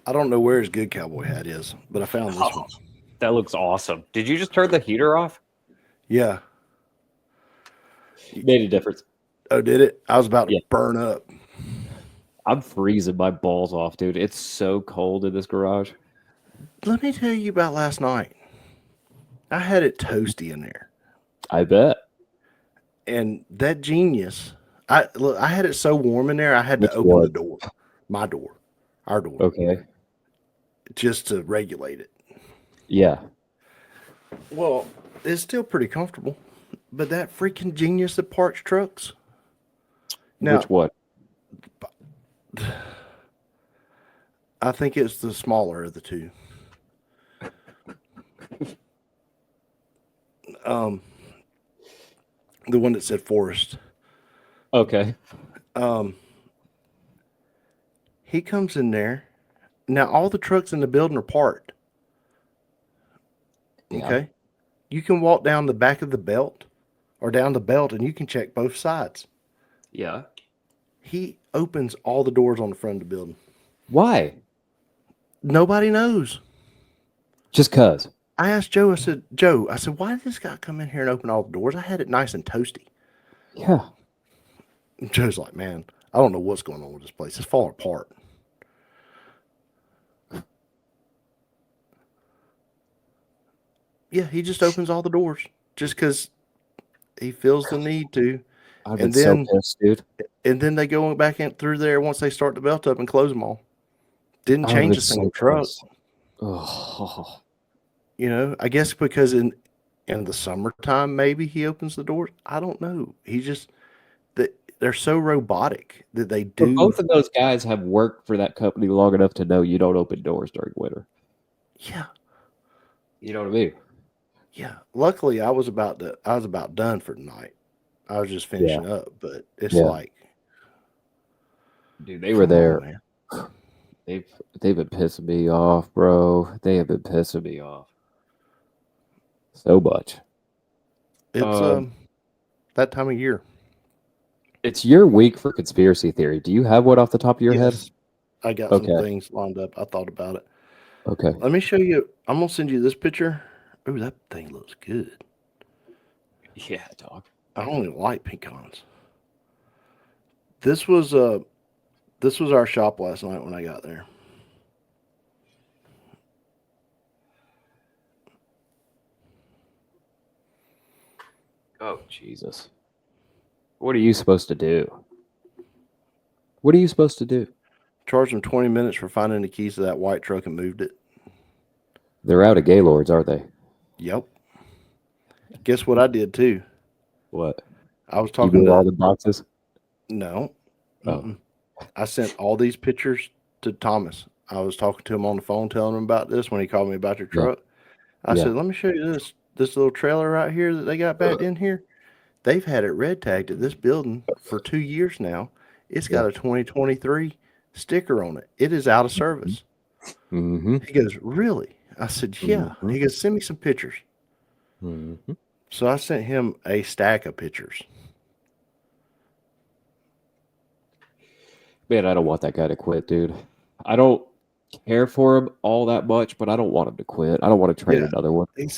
I don't know where his good cowboy hat is, but I found this one. That looks awesome. Did you just turn the heater off? Yeah. Made a difference. Oh, did it? I was about to burn up. I'm freezing my balls off, dude. It's so cold in this garage. Let me tell you about last night. I had it toasty in there. I bet. And that genius, I had it so warm in there, I had to open the door. My door. Our door. Okay. Just to regulate it. Yeah. Well, it's still pretty comfortable. But that freaking genius that parks trucks. Now, which what? I think it's the smaller of the two. The one that said Forest. Okay. He comes in there. Now all the trucks in the building are parked. Yeah. Okay. You can walk down the back of the belt or down the belt and you can check both sides. Yeah. He opens all the doors on the front of the building. Why? Nobody knows. Just cuz. I asked Joe, I said, why did this guy come in here and open all the doors? I had it nice and toasty. Yeah. And Joe's like, man, I don't know what's going on with this place. It's falling apart. Yeah, he just opens all the doors just because he feels the need to. I've been so pissed, dude. And then they go back in through there once they start the belt up and close them all. Didn't change a single truck. Oh. You know, I guess because in the summertime, maybe he opens the doors. I don't know. He just, they're so robotic that they do. But both of those guys have worked for that company long enough to know you don't open doors during winter. Yeah. You know what I mean? Yeah. Luckily, I was about done for the night. I was just finishing up, but it's like, dude, they were there. man. They've been pissing me off, bro. They have been pissing me off so much. It's that time of year. It's your week for conspiracy theory. Do you have one off the top of your head? Yes, I got some things lined up. I thought about it. Okay. Let me show you. I'm gonna send you this picture. Ooh, that thing looks good. Yeah, dog. I only like pecans. This was our shop last night when I got there. Oh, Jesus. What are you supposed to do? What are you supposed to do? Charged them 20 minutes for finding the keys to that white truck and moved it. They're out of Gaylords, aren't they? Yep. Guess what I did too? What? I was You talking moved to all the boxes? No. Oh. I sent all these pictures to Thomas. I was talking to him on the phone telling him about this when he called me about your truck. I said, let me show you this little trailer right here that they got backed in here. They've had it red tagged at this building for 2 years now. It's got a 2023 sticker on it. It is out of service. Mm-hmm. He goes, really? I said, yeah. Mm-hmm. He goes, send me some pictures. Mm-hmm. So I sent him a stack of pictures. Man, I don't want that guy to quit, dude. I don't care for him all that much, but I don't want him to quit. I don't want to train another one. He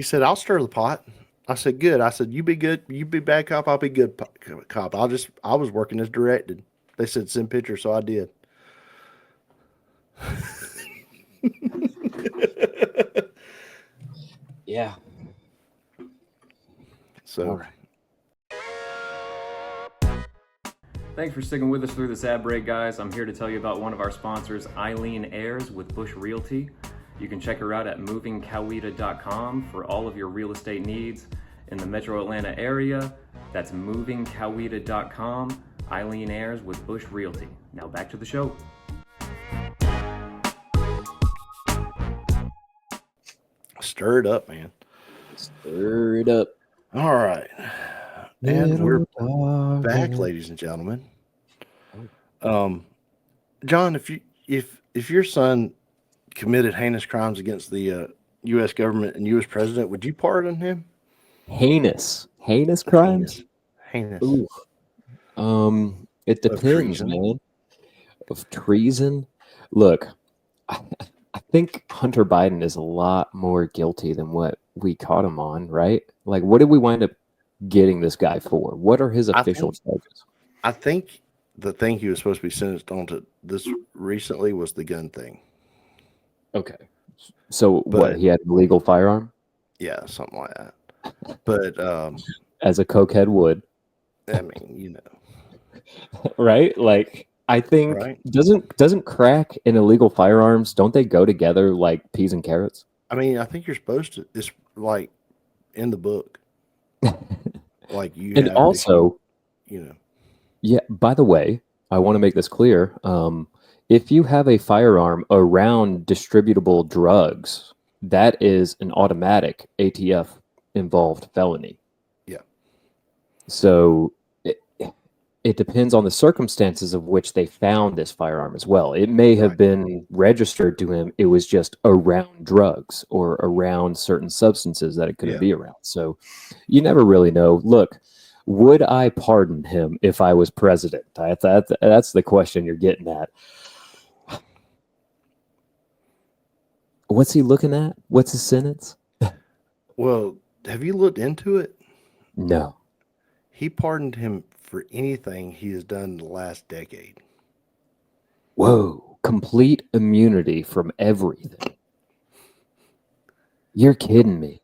said, I'll stir the pot. I said, good. I said, you be good. You be bad cop. I'll be good cop. I was working as directed. They said, send pictures. So I did. Yeah. So. All right. Thanks for sticking with us through this ad break, guys. I'm here to tell you about one of our sponsors, Eileen Ayers with Bush Realty. You can check her out at movingcoweta.com for all of your real estate needs in the metro Atlanta area. That's movingcoweta.com. Eileen Ayers with Bush Realty. Now back to the show. Stir it up, man. Stir it up. All right. And we're back, ladies and gentlemen. John, if your son committed heinous crimes against the U.S. government and U.S. president, would you pardon him? Heinous crimes? Heinous. Ooh. It depends, man. Of treason? Look, I think Hunter Biden is a lot more guilty than what we caught him on, right? Like, what did we wind up getting this guy for? What are his official charges? I think the thing he was supposed to be sentenced on to this recently was the gun thing. Okay. So what? He had an illegal firearm? Yeah, something like that. But as a cokehead would. I mean, you know. Right? Like, I think doesn't crack and illegal firearms, don't they go together like peas and carrots? I mean, I think you're supposed to. It's like in the book. Like you and also, you know. Yeah, by the way, I want to make this clear. If you have a firearm around distributable drugs, that is an automatic ATF involved felony. Yeah. So it depends on the circumstances of which they found this firearm as well. It may have been registered to him. It was just around drugs or around certain substances that it couldn't be around. So you never really know. Look, would I pardon him if I was president? That's the question you're getting at. What's he looking at? What's his sentence? Well, have you looked into it? No. He pardoned him for anything he has done in the last decade. Whoa. Complete immunity from everything. You're kidding me.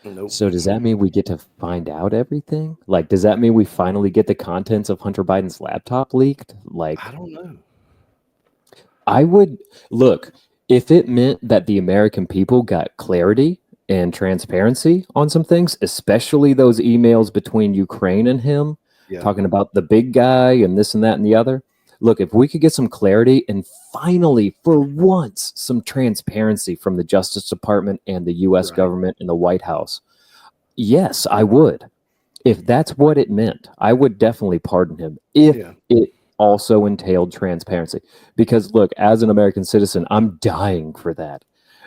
Nope. So does that mean we get to find out everything? Like, does that mean we finally get the contents of Hunter Biden's laptop leaked? Like, I don't know. I would look, if it meant that the American people got clarity and transparency on some things, especially those emails between Ukraine and him, talking about the big guy and this and that and the other. Look, if we could get some clarity and finally, for once, some transparency from the Justice Department and the U.S. government and the White House, yes, I would. If that's what it meant, I would definitely pardon him. If it also entailed transparency. Because look, as an American citizen, I'm dying for that.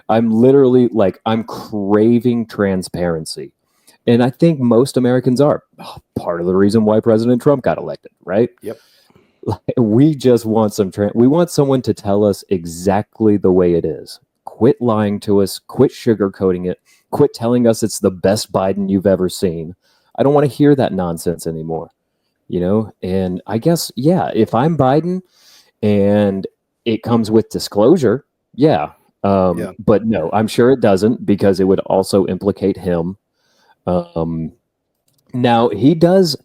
I'm literally like, I'm craving transparency. And I think most Americans are. Part of the reason why President Trump got elected, right? Yep. We just want we want someone to tell us exactly the way it is. Quit lying to us, quit sugarcoating it, quit telling us it's the best Biden you've ever seen. I don't want to hear that nonsense anymore, you know? And I guess, yeah, if I'm Biden and it comes with disclosure, yeah. Yeah. But no, I'm sure it doesn't, because it would also implicate him. Now he does.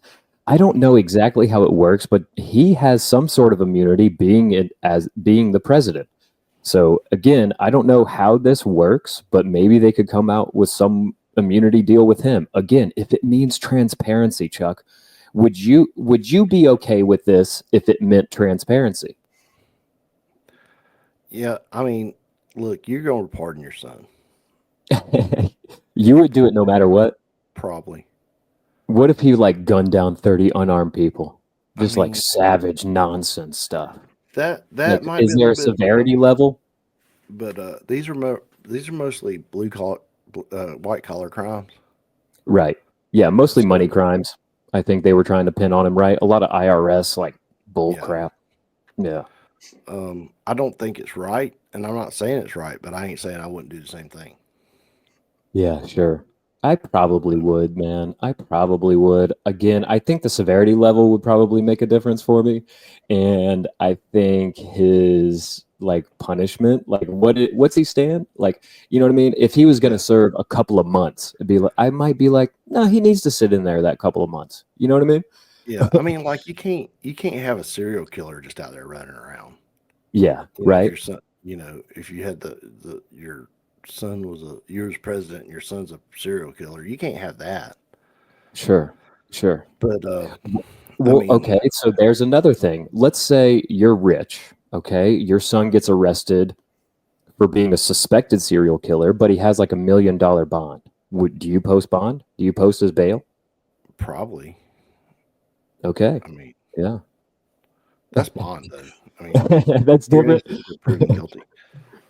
I don't know exactly how it works, but he has some sort of immunity being the president. So again, I don't know how this works, but maybe they could come out with some immunity deal with him. Again, if it means transparency, Chuck, would you be okay with this if it meant transparency? Yeah. I mean, look, you're going to pardon your son. You would do it no matter what. Probably. What if he like gunned down 30 unarmed people? I Just like mean, savage nonsense stuff. that Like, might be is a there a little bit, severity level? but these are mostly blue collar, white collar crimes. Right. Yeah, mostly money So crimes. I think they were trying to pin on him, right? A lot of IRS like bull yeah, crap. Yeah. I don't think it's right, and I'm not saying it's right, but I ain't saying I wouldn't do the same thing. Yeah, sure. I probably would, man. I probably would. Again, I think the severity level would probably make a difference for me. And I think his like punishment, like what's he stand? Like, you know what I mean? If he was going to Yeah, serve a couple of months, it'd be like I might be like, no, he needs to sit in there that couple of months. You know what I mean? yeah. I mean, like you can't have a serial killer just out there running around. Yeah, If right. your son, if you had your son was you was president and your son's a serial killer, you can't have that. Sure. Sure. But I Well, mean, okay, so there's another thing. Let's say you're rich, okay? Your son gets arrested for being a suspected serial killer, but he has like $1 million bond. Do you post bond? Do you post his bail? probably. Okay. I mean, Yeah. that's bond though. I mean, That's you're different. innocent until proven guilty.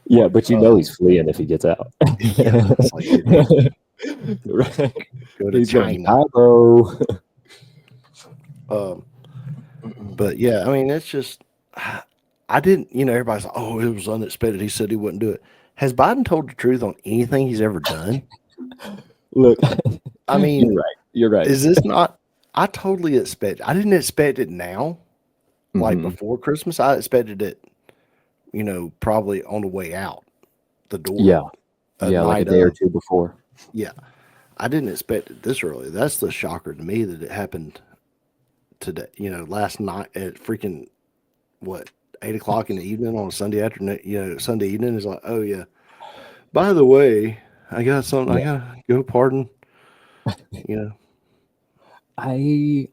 Yeah, but you know Um, he's fleeing if he gets out. yeah, it's like, dude, he's Right. go to He's going, China. hi, bro. Um, but yeah, I mean, it's just I didn't. Everybody's like, oh, it was unexpected. He said he wouldn't do it. Has Biden told the truth on anything he's ever done? Look, I you're mean, right. You're right. is this not? I totally expect. I didn't expect it now, like Hmm. before Christmas. I expected it, probably on the way out the door, Yeah. a Yeah, like a night day or of. two before. Yeah, I didn't expect it this early. That's the shocker to me that it happened today. Last night at freaking what 8 o'clock in the evening on a Sunday afternoon. Sunday evening is like, oh yeah. By the way, I got something. I Yeah. gotta go pardon. You know, I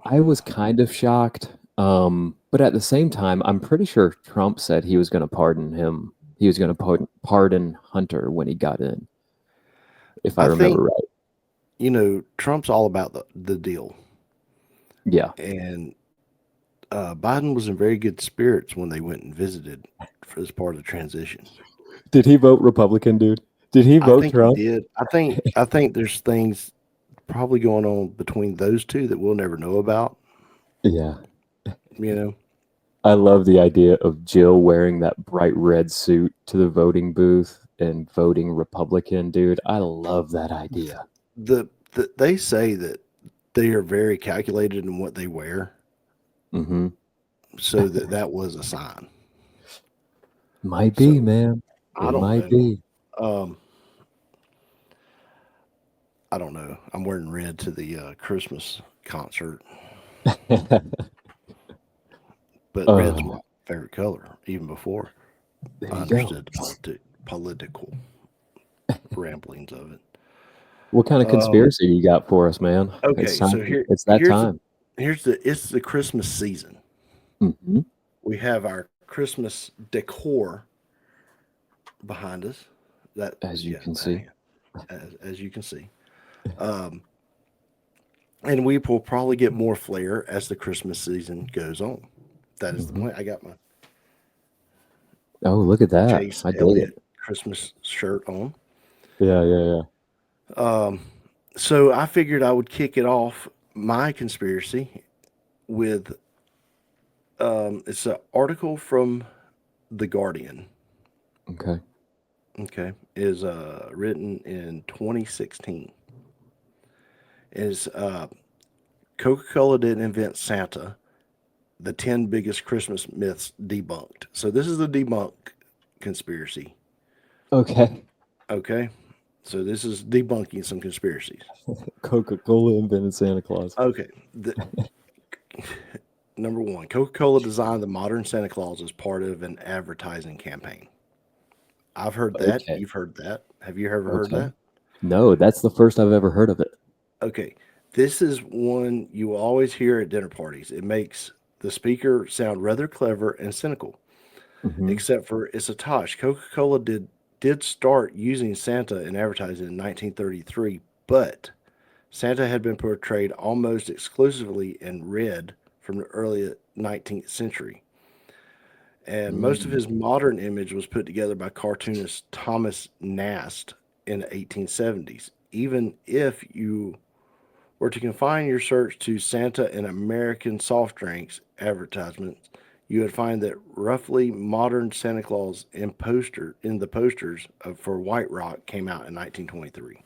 I was kind of shocked. But at the same time, I'm pretty sure Trump said he was going to pardon him. He was going to pardon Hunter when he got in, if I I remember think right. Trump's all about the deal, Yeah. and Biden was in very good spirits when they went and visited as part of the transition. Did he vote Republican, dude? Did he I vote think he Trump? did. I think there's things probably going on between those two that we'll never know about. Yeah. You know, I love the idea of Jill wearing that bright red suit to the voting booth and voting Republican, dude. I love that idea. they say that they are very calculated in what they wear, Hmm. so that was a sign. Might be, So man. I It don't might know. be. Um, I don't know. I'm wearing red to the Christmas concert, but red's my Oh, favorite color, even before there I you go. understood political ramblings of it. What kind of Um, conspiracy you got for us, man? It's okay, time. so It's that time. it's the Christmas season. Hmm. We have our Christmas decor behind us. That As you yeah, can that see. hand, as you can see. Um, and we will probably get more flair as the Christmas season goes on. That is the Mhm. point. I got my Oh, look at that. Chase I dig it. Elliott Christmas shirt on. Yeah, yeah, Um, so I figured I would kick it off my conspiracy with it's an article from The Guardian. yeah. Okay. Okay, is written in 2016. Is Coca-Cola didn't invent Santa? The 10 biggest Christmas myths debunked. So this is the debunk conspiracy. Okay. Okay, so this is debunking some conspiracies. Coca-Cola invented Santa Claus. Okay, number one, Coca-Cola designed the modern Santa Claus as part of an advertising campaign. I've heard that. Okay. You've heard that. Have you ever heard Okay. that? No, that's the first I've ever heard of it. Okay, this is one you will always hear at dinner parties. It makes the speaker sound rather clever and cynical, Hmm. except for it's a tosh. Coca-Cola did start using Santa in advertising in 1933, but Santa had been portrayed almost exclusively in red from the early 19th century. And most of Mm. his modern image was put together by cartoonist Thomas Nast in the 1870s. Even if you were to confine your search to Santa and American soft drinks advertisements, you would find that roughly modern Santa Claus in the posters for White Rock came out in 1923.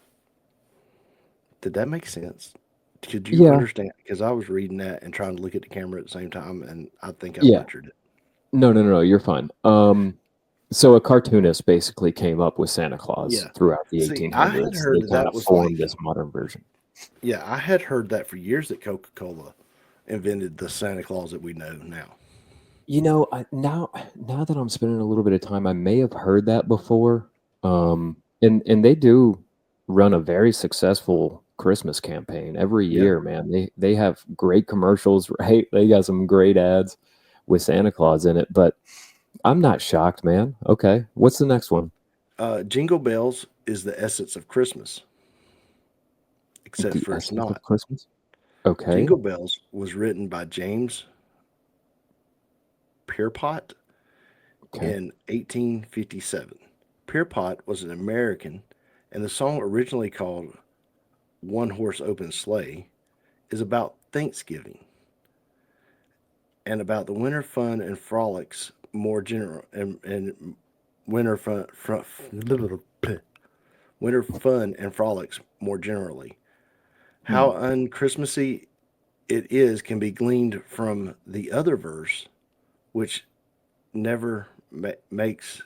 Did that make sense? Could you Yeah. understand? Because I was reading that and trying to look at the camera at the same time, and I think I Yeah. butchered it. No, no, no, no. You're fine. So a cartoonist basically came up with Santa Claus Yeah. throughout the See, I had 1800s. heard They that kind that of was formed like, this modern version. yeah, I had heard that for years that Coca Cola invented the Santa Claus that we know now. Now that I'm spending a little bit of time, I may have heard that before. And they do run a very successful Christmas campaign every Yeah. year, man. They have great commercials, right? They got some great ads with Santa Claus in it, but I'm not shocked, man. Okay. What's the next one? Jingle Bells is the essence of Christmas, except The for it's essence of not. Christmas? Okay. Jingle Bells was written by James Pierpont Okay. in 1857. Pierpont was an American, and the song originally called One Horse Open Sleigh is about Thanksgiving and about the winter fun and frolics more general and winter winter fun and frolics more generally. Hmm. How unchristmassy it is can be gleaned from the other verse, which never makes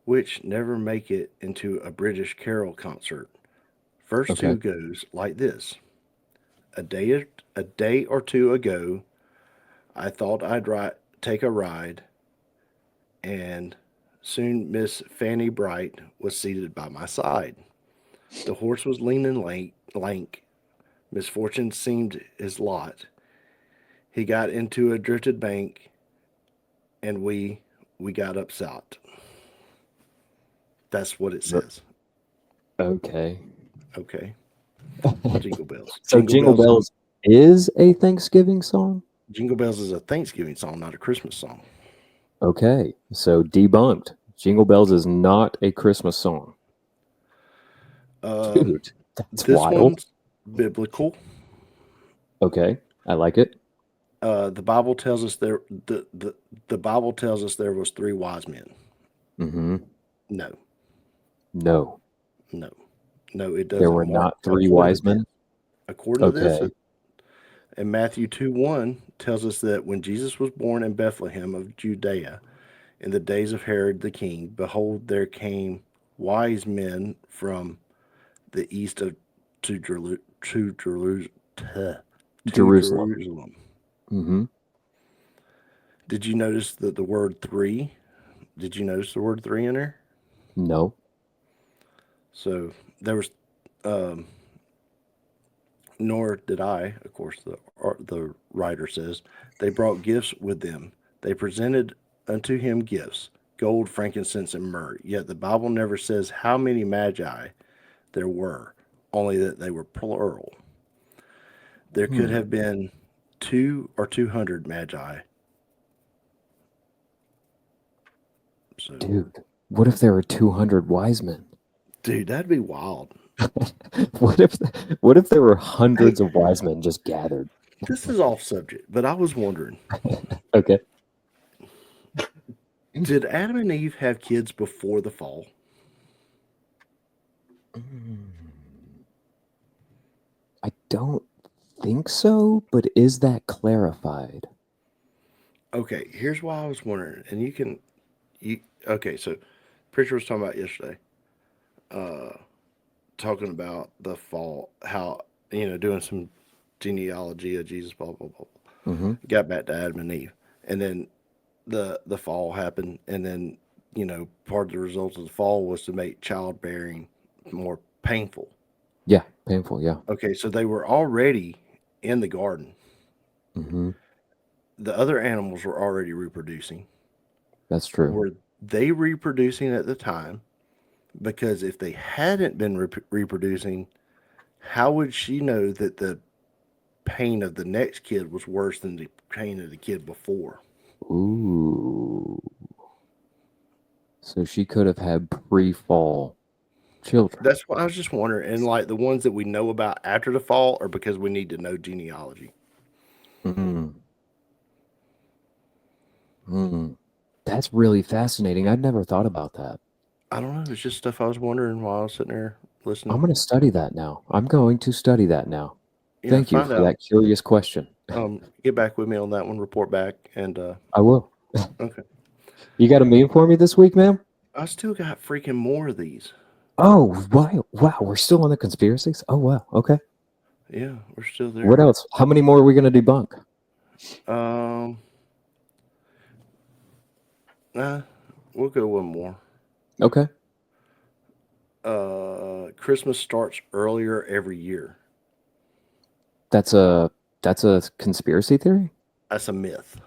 which never make it into a British carol concert. Verse Okay. 2 goes like this: a day or two ago, I thought take a ride, and soon Miss Fanny Bright was seated by my side. The horse was lean and lank. Misfortune seemed his lot. He got into a drifted bank, and we got upset. That's what it R- says. Okay. Okay. Jingle bells. So Jingle Bells is a Thanksgiving song? Jingle bells is a Thanksgiving song, not a Christmas song. Okay, so debunked. Jingle Bells is not a Christmas song. Um, Dude, that's this wild. one's biblical. Okay, I like it. The Bible tells us the Bible tells us there was three wise men. Hmm. No, No, no, no. It there doesn't. were Mark not three wise men. according to this, Okay. and Matthew 2:1 tells us that when Jesus was born in Bethlehem of Judea in the days of Herod the king, behold, there came wise men from the east of to to Jerusalem. Jerusalem. Hmm. Did you notice that the word three? Did you notice the word three in there? No. So there was, um, nor did I. Of course, the writer says they brought gifts with them. They presented unto him gifts, gold, frankincense, and myrrh. Yet the Bible never says how many magi there were, only that they were plural. There could Hmm. have been 2 or 200 magi. So, Dude, what if there were 200 wise men? dude, that'd be wild. What if there were Hey, hundreds of wise men just gathered? this is off subject, but I was wondering, Okay. did Adam and Eve have kids before the fall? I don't think so, but is that clarified? Okay, here's why I was wondering, and okay, so preacher was talking about yesterday, uh, talking about the fall, how doing some genealogy of Jesus, blah blah blah. Mm-hmm. Got back to Adam and Eve, and then the fall happened, and then part of the result of the fall was to make childbearing more painful. Yeah, painful. Yeah. Okay, so they were already in the garden. Mm-hmm. The other animals were already reproducing. That's true. Were they reproducing at the time? Because if they hadn't been reproducing, how would she know that the pain of the next kid was worse than the pain of the kid before? Ooh. So she could have had pre-fall children. That's what I was just wondering. And like the ones that we know about after the fall are because we need to know genealogy. Mm. Mm. That's really fascinating. I'd never thought about that. I don't know. It's just stuff I was wondering while I was sitting there I'm listening. going to study that now. I'm going to study that now. Yeah, Thank you find for out. that curious question. Get back with me on that one. Report back, and I will. okay. You got a meme for me this week, ma'am? I still got freaking more of these. Oh, wow. We're still on the conspiracies? Oh, wow. Okay. Yeah, we're still there. What else? How many more are we going to debunk? We'll go one more. Okay. Christmas starts earlier every year. That's a conspiracy theory? That's a myth.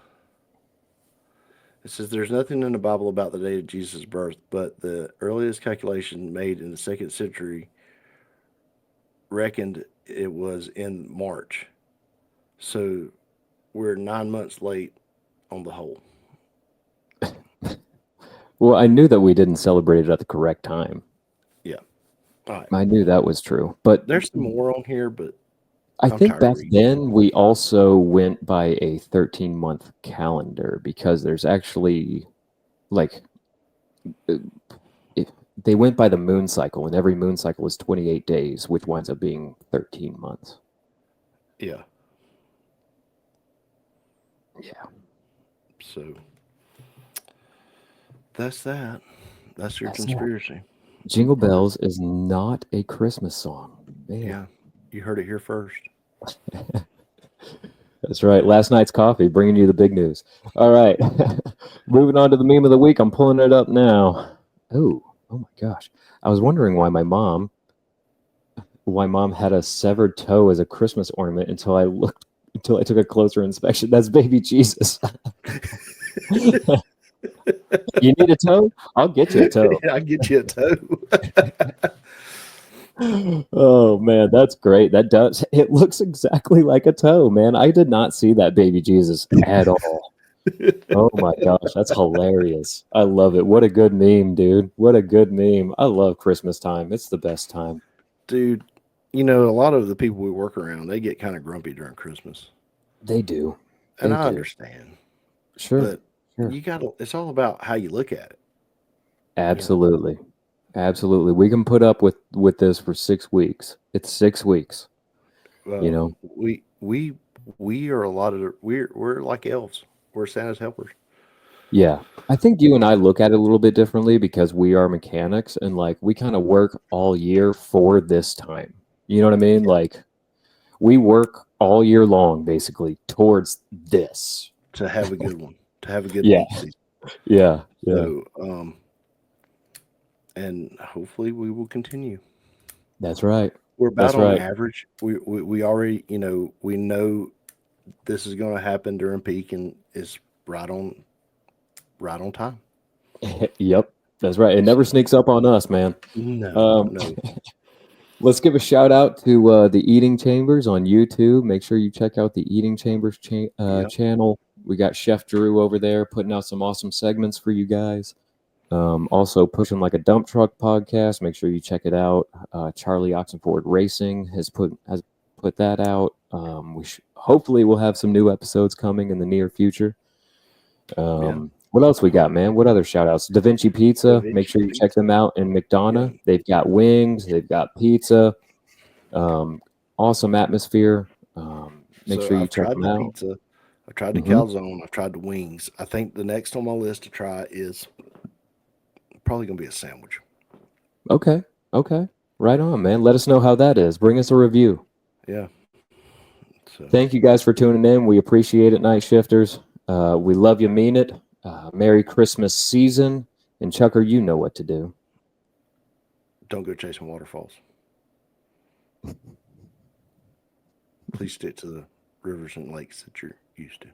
It says there's nothing in the Bible about the date of Jesus' birth, but the earliest calculation made in the 2nd century reckoned it was in March. So we're 9 months late on the whole. Well, I knew that we didn't celebrate it at the correct time. Yeah. All right. I knew that was true. But there's some more on here, but I think back then we also went by a 13-month calendar because there's actually they went by the moon cycle, and every moon cycle is 28 days, which winds up being 13 months. Yeah. Yeah. So that's that. That's your conspiracy. Jingle Bells is not a Christmas song. Man. Yeah. You heard it here first. That's right. Last night's coffee, bringing you the big news. All right. Moving on to the meme of the week. I'm pulling it up now. Oh my gosh. I was wondering why my mom had a severed toe as a Christmas ornament until I took a closer inspection. That's baby Jesus. You need a toe? I'll get you a toe. I'll get you a toe. Oh man, that's great. It looks exactly like a toe, man. I did not see that baby Jesus at all. Oh my gosh, that's hilarious. I love it. What a good meme, dude. What a good meme. I love Christmas time. It's the best time. Dude, a lot of the people we work around, they get kind of grumpy during Christmas. They do. And I understand. Sure. But it's all about how you look at it. Absolutely. Absolutely. We can put up with this for 6 weeks. It's 6 weeks. We are we're like elves. We're Santa's helpers. Yeah. I think you and I look at it a little bit differently because we are mechanics and we kind of work all year for this time. You know what I mean? Yeah. We work all year long basically towards this. To have a good one. To have a good Yeah. season. Yeah. So, and hopefully we will continue. That's right. We're about on average. We already, we know this is going to happen during peak, and it's right on time. Yep, that's right. It never sneaks up on us, man. No. Let's give a shout out to the Eating Chambers on YouTube. Make sure you check out the Eating Chambers Yep. channel. We got Chef Drew over there putting out some awesome segments for you guys. Also pushing like a dump truck podcast. Make sure you check it out. Charlie Oxenford Racing has put that out. Hopefully we'll have some new episodes coming in the near future. What else we got, man? What other shout outs? Da Vinci Pizza. Make sure you check them out in McDonough. Yeah. They've got wings, they've got pizza. Awesome atmosphere. Make sure you check them out. Pizza. I've tried the calzone. I've tried the wings. I think the next on my list to try is probably going to be a sandwich. Okay. Right on, man. Let us know how that is. Bring us a review. Yeah. So. Thank you guys for tuning in. We appreciate it, Night Shifters. We love you, mean it. Merry Christmas season. And Chucker, you know what to do. Don't go chasing waterfalls. Please stick to the rivers and lakes that you're used to.